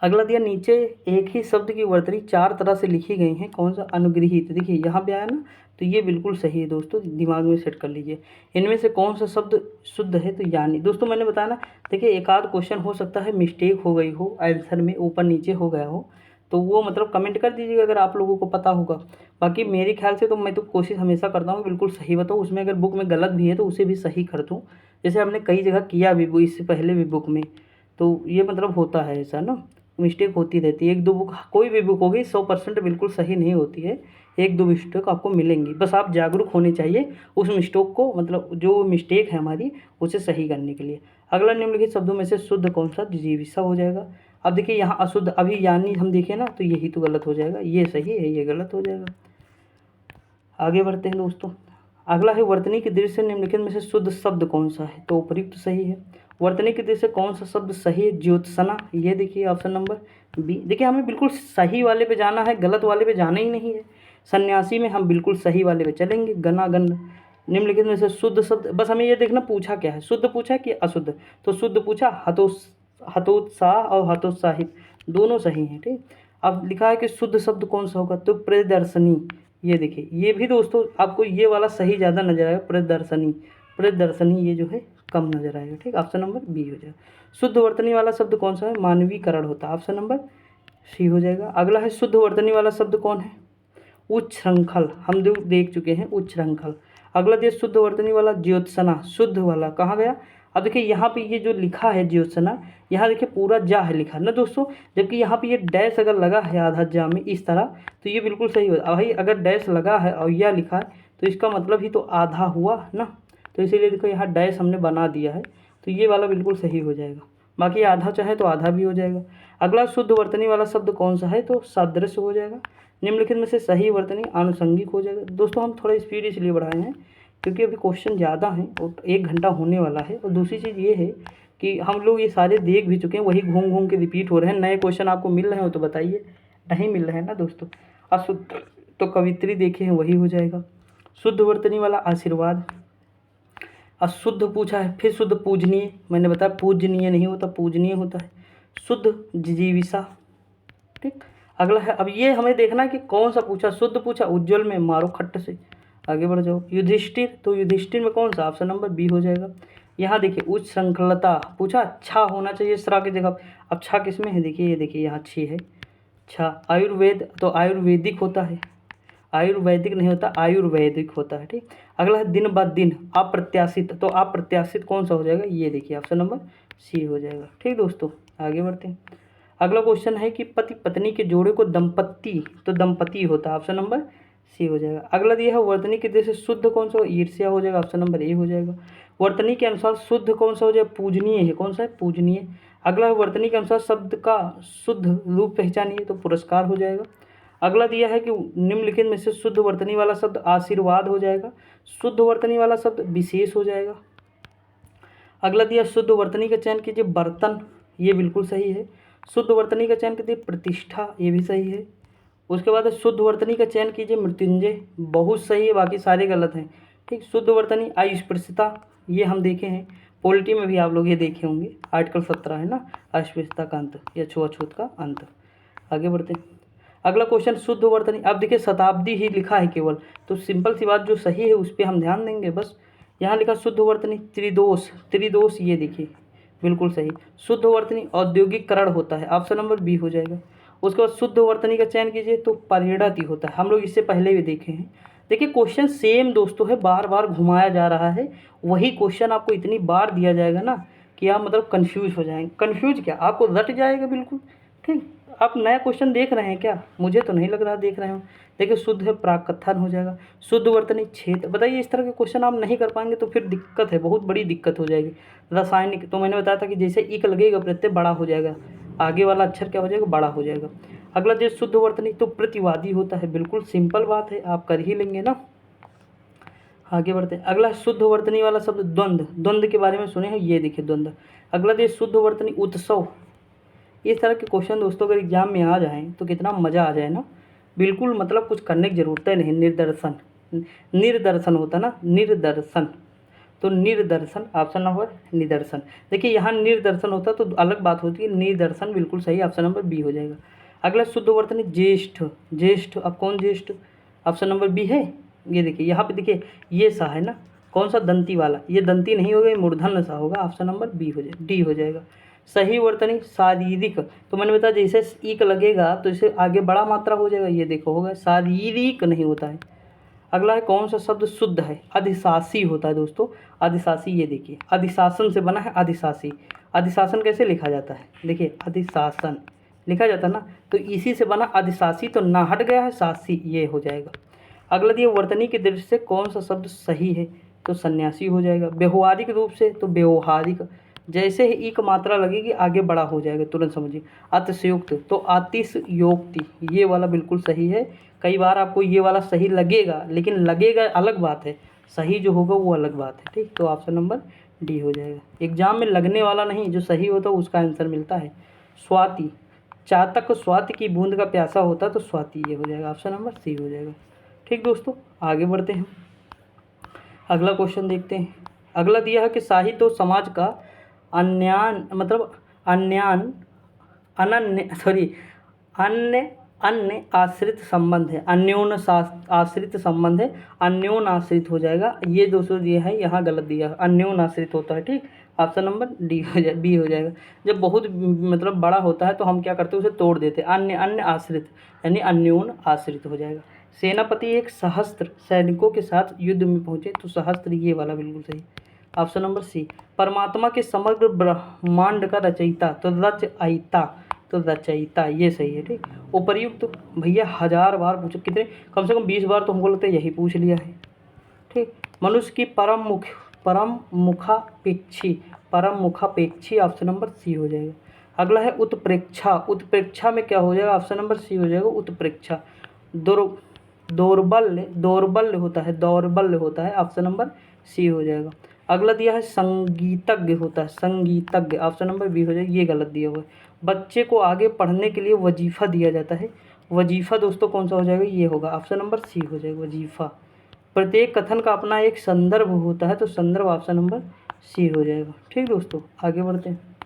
अगला दिया नीचे एक ही शब्द की वर्तनी 4 तरह से लिखी गई हैं, कौन सा, अनुगृहीत, देखिए यहाँ पे आया ना, तो ये बिल्कुल सही है दोस्तों, दिमाग में सेट कर लीजिए। इनमें से कौन सा शब्द शुद्ध है, तो यानी दोस्तों मैंने बताया ना, देखिए एक आध क्वेश्चन हो सकता है मिस्टेक हो गई हो, आंसर में ऊपर नीचे हो गया हो, तो वो मतलब कमेंट कर दीजिएगा अगर आप लोगों को पता होगा। बाकी मेरे ख्याल से तो मैं तो कोशिश हमेशा करता हूँ बिल्कुल सही बताऊँ, उसमें अगर बुक में गलत भी है तो उसे भी सही कर दूँ, जैसे हमने कई जगह किया भी वो इससे पहले भी बुक में, तो ये मतलब होता है ऐसा ना, मिस्टेक होती रहती है। एक दो बुक, कोई भी बुक होगी 100% बिल्कुल सही नहीं होती है, एक दो मिस्टेक आपको मिलेंगी, बस आप जागरूक होने चाहिए उस मिस्टेक को, मतलब जो मिस्टेक है हमारी उसे सही करने के लिए। अगला निम्नलिखित शब्दों में से शुद्ध कौन सा, जिजीविषा हो जाएगा। अब देखिए यहाँ अशुद्ध, अभी यानी हम देखें ना तो यही तो गलत हो जाएगा, ये सही है ये गलत हो जाएगा। आगे बढ़ते हैं दोस्तों। अगला है वर्तनी की दृष्टि से निम्नलिखित में से शुद्ध शब्द कौन सा है, तो उपयुक्त सही है। वर्तनी की दृष्टि से कौन सा शब्द सही है, ज्योत्सना, ये देखिए ऑप्शन नंबर बी। देखिए हमें बिल्कुल सही वाले पे जाना है, गलत वाले पे जाना ही नहीं है। सन्यासी में हम बिल्कुल सही वाले पे चलेंगे, गणागण। निम्नलिखित में से शुद्ध शब्द, बस हमें ये देखना पूछा क्या है, शुद्ध पूछा है कि अशुद्ध, तो शुद्ध पूछा हतोत्साह और हतोत्साहित दोनों सही हैं, ठीक। अब लिखा है कि शुद्ध शब्द कौन सा होगा, तो प्रदर्शनी, ये देखिए ये भी दोस्तों आपको ये वाला सही ज़्यादा नजर आएगा, प्रदर्शनी, प्रदर्शनी ये जो है कम नजर आएगा, ठीक, ऑप्शन नंबर बी हो जाएगा। शुद्ध वर्तनी वाला शब्द कौन सा है, मानवीकरण होता है, ऑप्शन नंबर सी हो जाएगा। अगला है शुद्ध वर्तनी वाला शब्द कौन है, उच्छृंखल, हम देख चुके हैं उच्छृंखल। अगला दिया शुद्ध वर्तनी वाला ज्योत्सना, शुद्ध वाला कहाँ गया। अब देखिए यहाँ पे ये जो लिखा है ज्योत्सना, यहाँ देखिए पूरा जा है लिखा ना दोस्तों, जबकि यहाँ पे ये डैश अगर लगा है आधा जा में इस तरह, तो ये बिल्कुल सही होगा। भाई अगर डैश लगा है और यह लिखा है तो इसका मतलब ही तो आधा हुआ ना, तो इसीलिए देखो यहाँ डैश हमने बना दिया है, तो ये वाला बिल्कुल सही हो जाएगा। बाकी आधा चाहे तो आधा भी हो जाएगा। अगला शुद्ध वर्तनी वाला शब्द कौन सा है, तो सादृश्य हो जाएगा। निम्नलिखित में से सही वर्तनी आनुषंगिक हो जाएगा। दोस्तों हम थोड़ा स्पीड इसलिए बढ़ाए हैं क्योंकि अभी क्वेश्चन ज़्यादा हैं और 1 घंटा होने वाला है, और दूसरी चीज़ ये है कि हम लोग ये सारे देख भी चुके हैं, वही घूम घूम के रिपीट हो रहे हैं। नए क्वेश्चन आपको मिल रहे हो तो बताइए, नहीं मिल रहे हैं ना दोस्तों। अशुद्ध तो कवित्री देखे हैं वही हो जाएगा। शुद्ध वर्तनी वाला आशीर्वाद, अशुद्ध पूछा है, फिर शुद्ध पूजनीय, मैंने बताया पूजनीय नहीं होता, पूजनीय होता है। शुद्ध जिजीविषा, ठीक। अगला है, अब ये हमें देखना है कि कौन सा पूछा, शुद्ध पूछा उज्ज्वल में मारो खट्ट से, आगे बढ़ जाओ। युधिष्ठिर, तो युधिष्ठिर में कौन सा, ऑप्शन नंबर बी हो जाएगा। यहाँ देखिए उच्च श्रृंखलता पूछा, अच्छा होना चाहिए श्रा की जगह, अच्छा किस में है, देखिए ये देखिए यहाँ अच्छी है, अच्छा। आयुर्वेद, तो आयुर्वेदिक होता है, आयुर्वैदिक नहीं होता, आयुर्वैदिक होता है, ठीक। अगला है दिन ब दिन, अप्रत्याशित, तो अप्रत्याशित कौन सा हो जाएगा, ये देखिए ऑप्शन नंबर सी हो जाएगा, ठीक दोस्तों। आगे बढ़ते हैं। अगला क्वेश्चन है कि पति पत्नी के जोड़े को दंपत्ति, तो दंपति होता है, ऑप्शन नंबर सी हो जाएगा। अगला दिया है वर्तनी के जैसे शुद्ध कौन सा, ईर्ष्या हो जाएगा, ऑप्शन नंबर ए हो जाएगा। वर्तनी के अनुसार शुद्ध कौन सा हो जाएगा, पूजनीय है, कौन सा है, पूजनीय। अगला है वर्तनी के अनुसार शब्द का शुद्ध रूप पहचानिए, तो पुरस्कार हो जाएगा। अगला दिया है कि निम्नलिखित में से शुद्ध वर्तनी वाला शब्द आशीर्वाद हो जाएगा, शुद्ध वर्तनी वाला शब्द विशेष हो जाएगा। अगला दिया शुद्ध वर्तनी का चयन कीजिए, बर्तन, ये बिल्कुल सही है। शुद्ध वर्तनी का चयन कीजिए, प्रतिष्ठा, ये भी सही है। उसके बाद शुद्ध वर्तनी का चयन कीजिए, मृत्युंजय, बहुत सही है, बाकी सारे गलत हैं, ठीक। शुद्ध वर्तनी अस्पृश्यता, ये हम देखे हैं, पॉलिटी में भी आप लोग ये देखे होंगे, आर्टिकल 17 है ना, अस्पृश्यता का अंत या छुआछूत का अंत। आगे बढ़ते हैं। अगला क्वेश्चन शुद्ध वर्तनी, अब देखिए शताब्दी ही लिखा है केवल, तो सिंपल सी बात जो सही है उस पर हम ध्यान देंगे बस। यहाँ लिखा शुद्ध वर्तनी त्रिदोष, त्रिदोष ये देखिए बिल्कुल सही। शुद्ध वर्तनी औद्योगिकरण होता है, ऑप्शन नंबर बी हो जाएगा। उसके बाद शुद्ध वर्तनी का चयन कीजिए, तो परिणति होता है, हम लोग इससे पहले भी देखे हैं। देखिए क्वेश्चन सेम दोस्तों है, बार बार घुमाया जा रहा है, वही क्वेश्चन आपको इतनी बार दिया जाएगा ना कि आप मतलब कन्फ्यूज हो जाएंगे। कन्फ्यूज क्या, आपको रट जाएगा बिल्कुल, ठीक। आप नया क्वेश्चन देख रहे हैं क्या, मुझे तो नहीं लग रहा देख रहे हो। देखिए शुद्ध है प्राकथन हो जाएगा, शुद्ध वर्तनी क्षेत्र, बताइए इस तरह के क्वेश्चन आप नहीं कर पाएंगे तो फिर दिक्कत है, बहुत बड़ी दिक्कत हो जाएगी। रासायनिक, तो मैंने बताया था कि जैसे इक लगेगा प्रत्यय बड़ा हो जाएगा, आगे वाला अक्षर क्या हो जाएगा, बड़ा हो जाएगा। अगला जो शुद्ध वर्तनी, तो प्रतिवादी होता है, बिल्कुल सिंपल बात है, आप कर ही लेंगे ना। आगे बढ़ते हैं। अगला शुद्ध वर्तनी वाला शब्द द्वंद्व। द्वंद्व के बारे में सुने हैं, ये देखिए द्वंद्व। अगला देखिए शुद्ध वर्तनी उत्सव। इस तरह के क्वेश्चन दोस्तों अगर एग्जाम में आ जाएँ तो कितना मज़ा आ जाए ना, बिल्कुल मतलब कुछ करने की ज़रूरत नहीं। निर्दर्शन, निर्दर्शन होता ना, निर्दर्शन, तो निर्दर्शन ऑप्शन नंबर निदर्शन। देखिए यहाँ निर्दर्शन होता तो अलग बात होती है, निदर्शन बिल्कुल सही, ऑप्शन नंबर बी हो जाएगा। अगला शुद्ध वर्तनी ज्येष्ठ। ज्येष्ठ, अब कौन ज्येष्ठ, ऑप्शन नंबर बी है। ये देखिए यहाँ पे देखिए ये सा है ना, कौन सा, दंती वाला, ये दंती नहीं होगा, ये मूर्धन्य सा होगा, ऑप्शन नंबर बी हो जाएगा, डी हो जाएगा। सही वर्तनी शारीरिक, तो मैंने बताया जैसे ईक लगेगा तो इसे आगे बड़ा मात्रा हो जाएगा, ये देखो होगा, शारीरिक नहीं होता है। अगला है कौन सा शब्द शुद्ध है, अधिशासी होता है दोस्तों। अधिशासी, ये देखिए अधिशासन से बना है अधिशासी। अधिशासन कैसे लिखा जाता है, देखिए अधिशासन लिखा जाता है ना, तो इसी से बना अधिशासी, तो ना हट गया है शासी, ये हो जाएगा। अगला दिए वर्तनी की दृष्टि से कौन सा शब्द सही है, तो सन्यासी हो जाएगा। व्यवहारिक रूप से तो व्यवहारिक, जैसे ही एक मात्रा लगेगी आगे बड़ा हो जाएगा, तुरंत समझिए। अतिशयोक्त तो अतिशयोक्ति, ये वाला बिल्कुल सही है। कई बार आपको ये वाला सही लगेगा, लेकिन लगेगा अलग बात है, सही जो होगा वो अलग बात है, ठीक। तो ऑप्शन नंबर डी हो जाएगा। एग्जाम में लगने वाला नहीं, जो सही होता है उसका आंसर मिलता है। स्वाति, चातक स्वाति की बूंद का प्यासा होता तो स्वाति, ये हो जाएगा, ऑप्शन नंबर सी हो जाएगा, ठीक दोस्तों। आगे बढ़ते हैं, अगला क्वेश्चन देखते हैं। अगला दिया है कि साहित्य और समाज का अन्यान मतलब अन्यान अनन्य सॉरी अन्य अन्य आश्रित संबंध है, अन्योन आश्रित संबंध है, अन्योन आश्रित हो जाएगा। ये दोस्तों दिया है, यहाँ गलत दिया है, अन्योन आश्रित होता है, ठीक। ऑप्शन नंबर डी हो जाए, बी हो जाएगा। जब बहुत मतलब बड़ा होता है तो हम क्या करते हैं, उसे तोड़ देते हैं, अन्य अन्य आश्रित यानी अन्योन आश्रित हो जाएगा। सेनापति एक सहस्त्र सैनिकों के साथ युद्ध में पहुंचे, तो सहस्त्र ये वाला बिल्कुल सही, ऑप्शन नंबर सी। परमात्मा के समग्र ब्रह्मांड का रचयिता, तो रचयिता, तो रचयिता ये सही है, ठीक। उपर्युक्त तो भैया 1000 बार पूछो, कितने, कम से कम 20 बार तो हमको लगता है यही पूछ लिया है, ठीक। मनुष्य की परम मुखापेक्षी, परम मुखापेक्षी, ऑप्शन नंबर सी हो जाएगा। अगला है उत्प्रेक्षा। उत्प्रेक्षा में क्या हो जाएगा, ऑप्शन नंबर सी हो जाएगा, उत्प्रेक्षा। दौर्बल्य, दौर्बल्य होता है, दौर्बल्य होता है, ऑप्शन नंबर सी हो जाएगा। अगला दिया है संगीतज्ञ होता है, संगीतज्ञ, ऑप्शन नंबर बी हो जाएगा, ये गलत दिया हुआ है। बच्चे को आगे पढ़ने के लिए वजीफ़ा दिया जाता है, वजीफ़ा दोस्तों कौन सा हो जाएगा, ये होगा, ऑप्शन नंबर सी हो जाएगा, वजीफ़ा। प्रत्येक कथन का अपना एक संदर्भ होता है, तो संदर्भ ऑप्शन नंबर सी हो जाएगा, ठीक दोस्तों। आगे बढ़ते हैं।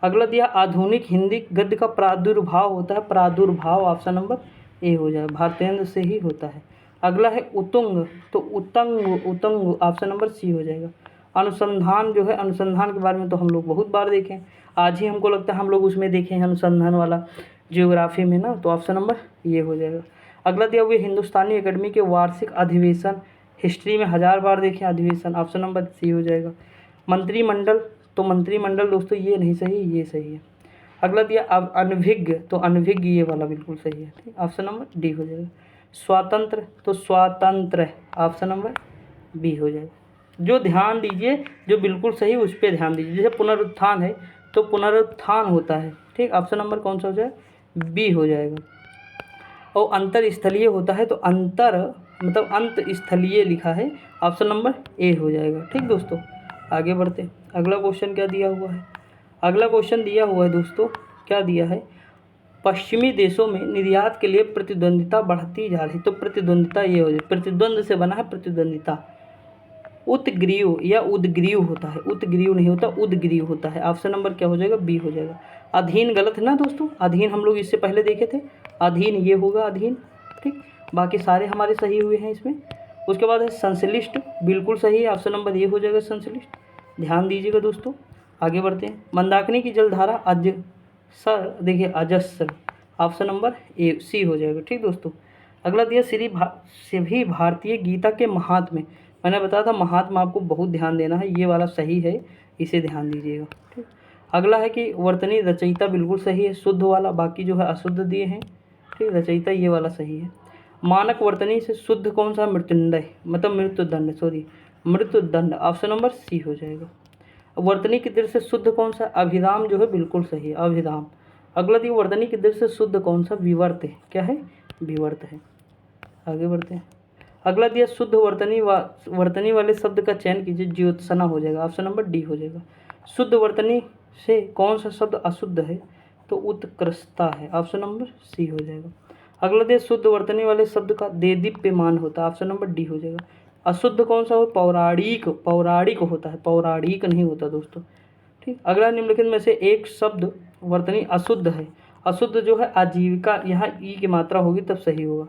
अगला दिया आधुनिक हिंदी गद्य का प्रादुर्भाव होता है, प्रादुर्भाव ऑप्शन नंबर ए हो जाएगा, भारतेंद्र से ही होता है। अगला है उतुंग, तो उतंग, उतंग ऑप्शन नंबर सी हो जाएगा। अनुसंधान जो है, अनुसंधान के बारे में तो हम लोग बहुत बार देखें, आज ही हमको लगता है हम लोग उसमें देखे हैं अनुसंधान वाला जियोग्राफी में ना, तो ऑप्शन नंबर ये हो जाएगा। अगला दिया हुआ हिंदुस्तानी एकेडमी के वार्षिक अधिवेशन, हिस्ट्री में 1000 बार देखें अधिवेशन, ऑप्शन नंबर सी हो जाएगा। मंत्रिमंडल, तो मंत्रिमंडल दोस्तों ये नहीं सही, ये सही है। अगला दिया अब अनभिज्ञ, तो अनभिज्ञ ये वाला बिल्कुल सही है, ठीक, ऑप्शन नंबर डी हो जाएगा। स्वातंत्र, तो स्वातंत्र ऑप्शन नंबर बी हो जाएगा। जो ध्यान दीजिए, जो बिल्कुल सही उस पर ध्यान दीजिए। जैसे पुनरुत्थान है तो पुनरुत्थान होता है, ठीक, ऑप्शन नंबर कौन सा हो जाए, बी हो जाएगा। और अंतर स्थलीय होता है, तो अंतर मतलब अंत स्थलीय लिखा है, ऑप्शन नंबर ए हो जाएगा, ठीक दोस्तों। आगे बढ़ते हैं। अगला क्वेश्चन क्या दिया हुआ है, अगला क्वेश्चन दिया हुआ है दोस्तों, क्या दिया है, पश्चिमी देशों में निर्यात के लिए प्रतिद्वंदिता बढ़ती जा रही, तो प्रतिद्वंदिता ये हो जाए, प्रतिद्वंद से बना है प्रतिद्वंदिता। उत्ग्रीव या उद्ग्रीव होता है, उत्ग्रीव नहीं होता, उद्ग्रीव होता है, ऑप्शन नंबर क्या हो जाएगा, बी हो जाएगा। अधीन गलत है ना दोस्तों, अधीन हम लोग इससे पहले देखे थे, अधीन ये होगा अधीन, ठीक। बाकी सारे हमारे सही हुए हैं इसमें। उसके बाद है संश्लिष्ट, बिल्कुल सही है, ऑप्शन नंबर ये हो जाएगा संश्लिष्ट, ध्यान दीजिएगा दोस्तों। आगे बढ़ते हैं। मंदाकिनी की जलधारा अजसर, देखिए अजस्र, ऑप्शन नंबर ए सी हो जाएगा, ठीक दोस्तों। अगला दिया सभी भारतीय गीता के महात्म्य, मैंने बताया था महात्मा आपको बहुत ध्यान देना है, ये वाला सही है, इसे ध्यान दीजिएगा, ठीक। अगला है कि वर्तनी रचयिता बिल्कुल सही है, शुद्ध वाला, बाकी जो है अशुद्ध दिए हैं, ठीक। रचयिता ये वाला सही है। मानक वर्तनी से शुद्ध कौन सा, मृत्युंजय मतलब मृत्युदंड, सॉरी मृत्युदंड, ऑप्शन नंबर सी हो जाएगा। वर्तनी की दृष्टि से शुद्ध कौन सा, अभिधाम जो है बिल्कुल सही है, अभिधाम। अगला दिया वर्तनी की दृष्टि से शुद्ध कौन सा, विवर्त है, क्या है, विवर्त है। आगे बढ़ते हैं। अगला दिया शुद्ध वर्तनी वाले शब्द का चयन कीजिए, ज्योत्सना हो जाएगा, ऑप्शन नंबर डी हो जाएगा। शुद्ध वर्तनी से कौन सा शब्द अशुद्ध है, तो उत्कृष्टता है, ऑप्शन नंबर सी हो जाएगा। अगला दिया शुद्ध वर्तनी वाले शब्द का देदीप्यमान होता है, ऑप्शन नंबर डी हो जाएगा। अशुद्ध कौन सा हो, पौराणिक, पौराणिक होता है, पौराणिक नहीं होता दोस्तों, ठीक। अगला निम्नलिखित में से एक शब्द वर्तनी अशुद्ध है, अशुद्ध जो है आजीविका, यहाँ ई की मात्रा होगी तब सही होगा।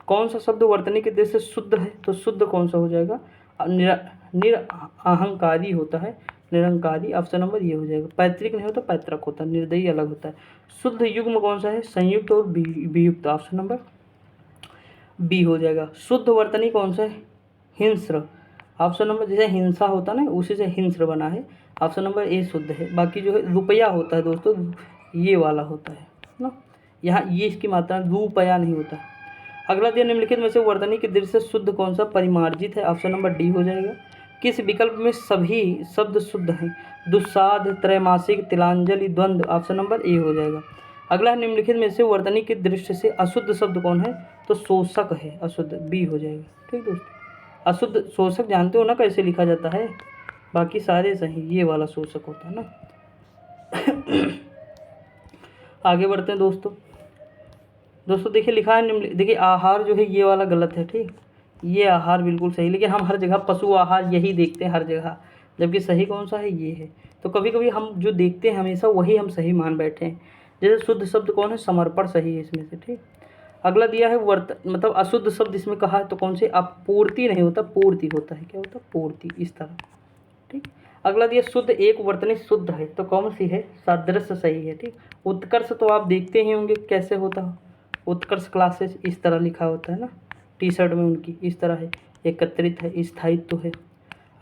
कौन सा शब्द वर्तनी के दृष्टि से शुद्ध है, तो शुद्ध कौन सा हो जाएगा, निरअहंकारी होता है, निरंकारी, ऑप्शन नंबर ये हो जाएगा। पैतृक नहीं होता, पैतृक होता है, निर्दयी अलग होता है। शुद्ध युग्म कौन सा है, संयुक्त और वियुक्त, ऑप्शन नंबर बी हो जाएगा। शुद्ध वर्तनी कौन सा है, हिंस्र, ऑप्शन नंबर, जैसे हिंसा होता है ना उसी से हिंस्र बना है, ऑप्शन नंबर ए शुद्ध है। बाकी जो है रुपया होता है दोस्तों, ये वाला होता है ना, यहाँ ये इसकी मात्रा रुपया नहीं होता। अगला दिया निम्नलिखित में से वर्तनी की दृष्टि से शुद्ध कौन सा, परिमार्जित है, ऑप्शन नंबर डी हो जाएगा। किस विकल्प में सभी शब्द शुद्ध हैं, दुस्साध, त्रैमासिक, तिलांजलि, द्वंद्व, ऑप्शन नंबर ए हो जाएगा। अगला निम्नलिखित में से वर्तनी की दृष्टि से अशुद्ध शब्द कौन है, तो शोषक है, अशुद्ध, बी हो जाएगा, ठीक दोस्तों। अशुद्ध शोषक जानते हो ना कैसे लिखा जाता है, बाकी सारे सही, ये वाला शोषक होता है ना। आगे बढ़ते हैं दोस्तों देखिए लिखा है देखिए आहार जो है ये वाला गलत है, ठीक। ये आहार बिल्कुल सही, लेकिन हम हर जगह पशु आहार यही देखते हैं हर जगह, जबकि सही कौन सा है, ये है। तो कभी कभी हम जो देखते हैं हमेशा वही हम सही मान बैठे हैं। जैसे शुद्ध शब्द कौन है, समर्पण सही है इसमें से, ठीक। अगला दिया है मतलब अशुद्ध शब्द इसमें कहा है तो कौन से, पूर्ति नहीं होता, पूर्ति होता है, क्या होता है, पूर्ति, इस तरह, ठीक। अगला दिया शुद्ध एक वर्तनी शुद्ध है तो कौन सी है, सादृश्य सही है, ठीक। उत्कर्ष तो आप देखते ही होंगे कैसे होता है, उत्कर्ष क्लासेस इस तरह लिखा होता है ना, टी शर्ट में उनकी इस तरह है, एकत्रित है, स्थायित्व है।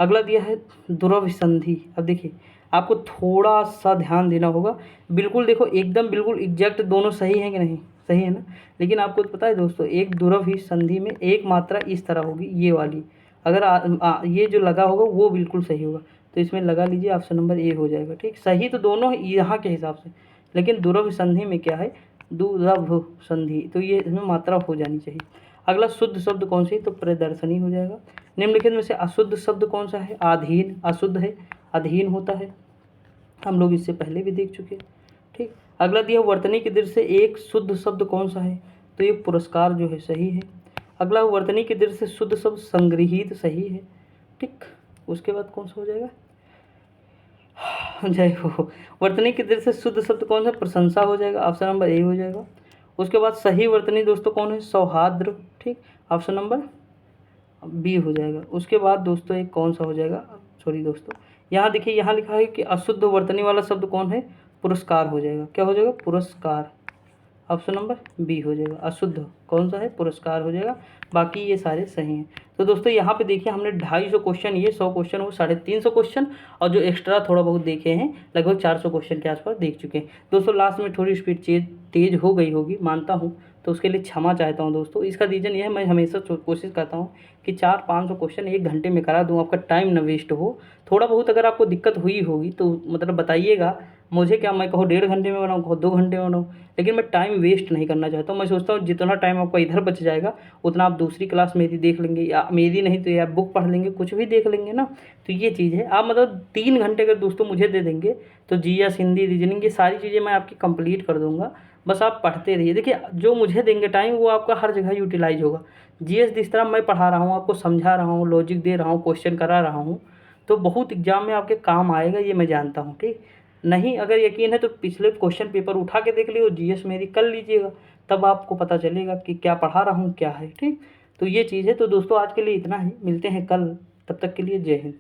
अगला दिया है दुरव संधि। अब देखिए आपको थोड़ा सा ध्यान देना होगा, बिल्कुल देखो एकदम बिल्कुल एग्जैक्ट दोनों सही हैं कि नहीं, सही है ना, लेकिन आपको पता है दोस्तों एक दुरव ही संधि में एक मात्रा इस तरह होगी, ये वाली, अगर ये जो लगा होगा वो बिल्कुल सही होगा, तो इसमें लगा लीजिए, ऑप्शन नंबर ए हो जाएगा, ठीक। सही तो दोनों यहाँ के हिसाब से, लेकिन दुरव संधि में क्या है, दुरभ संधि, तो ये इसमें मात्रा हो जानी चाहिए। अगला शुद्ध शब्द कौन सी, तो प्रदर्शनी हो जाएगा। निम्नलिखित में से अशुद्ध शब्द कौन सा है, आधीन, अशुद्ध है, अधीन होता है, हम लोग इससे पहले भी देख चुके, ठीक। अगला दिया वर्तनी की दृष्टि से एक शुद्ध शब्द कौन सा है, तो ये पुरस्कार जो है सही है। अगला वर्तनी की दृष्टि से शुद्ध शब्द संग्रहित सही है, ठीक। उसके बाद कौन सा हो जाएगा, जय हो। वर्तनी की दृष्टि से शुद्ध शब्द कौन सा, प्रशंसा हो जाएगा, ऑप्शन नंबर ए हो जाएगा। उसके बाद सही वर्तनी दोस्तों कौन है, सौहार्द, ठीक, ऑप्शन नंबर बी हो जाएगा। उसके बाद दोस्तों एक कौन सा हो जाएगा, सॉरी दोस्तों यहाँ देखिए यहाँ लिखा है कि अशुद्ध वर्तनी वाला शब्द कौन है, पुरस्कार हो जाएगा, क्या हो जाएगा, पुरस्कार, ऑप्शन नंबर बी हो जाएगा। अशुद्ध कौन सा है, पुरस्कार हो जाएगा, बाकी ये सारे सही हैं। तो दोस्तों यहाँ पे देखिए हमने 250 क्वेश्चन, ये 100 क्वेश्चन वो 350 क्वेश्चन, और जो एक्स्ट्रा थोड़ा बहुत देखे हैं लगभग 400 क्वेश्चन के आसपास देख चुके हैं दोस्तों। लास्ट में थोड़ी स्पीड तेज हो गई होगी मानता हूँ, तो उसके लिए क्षमा चाहता हूँ दोस्तों। इसका रीज़न ये है, मैं हमेशा कोशिश करता हूँ कि 400-500 क्वेश्चन 1 घंटे में करा दूँ, आपका टाइम ना वेस्ट हो। थोड़ा बहुत अगर आपको दिक्कत हुई होगी तो मतलब बताइएगा मुझे, क्या मैं कहूँ 1.5 घंटे में बनाऊँ, कहूँ 2 घंटे में बनाऊँ, लेकिन मैं टाइम वेस्ट नहीं करना चाहता हूँ। मैं सोचता हूँ जितना टाइम आपका इधर बच जाएगा उतना आप दूसरी क्लास मेरी देख लेंगे, या मेरी नहीं तो या बुक पढ़ लेंगे, कुछ भी देख लेंगे ना। तो ये चीज़ है, आप मतलब 3 घंटे अगर दोस्तों मुझे दे देंगे तो जीएस, हिंदी, रीजनिंग, ये सारी चीज़ें मैं आपकी कंप्लीट कर दूँगा, बस आप पढ़ते रहिए। देखिए जो मुझे देंगे टाइम वो आपका हर जगह यूटिलाइज होगा। जीएस जिस तरह मैं पढ़ा रहा हूँ, आपको समझा रहा हूँ, लॉजिक दे रहा हूँ, क्वेश्चन करा रहा हूँ, तो बहुत एग्जाम में आपके काम आएगा, ये मैं जानता हूँ, ठीक। नहीं अगर यकीन है तो पिछले क्वेश्चन पेपर उठा के देख लीजिए, जीएस मेरी कर लीजिएगा, तब आपको पता चलेगा कि क्या पढ़ा रहा हूँ क्या है, ठीक। तो ये चीज़ है। तो दोस्तों आज के लिए इतना ही, मिलते हैं कल, तब तक के लिए जय हिंद।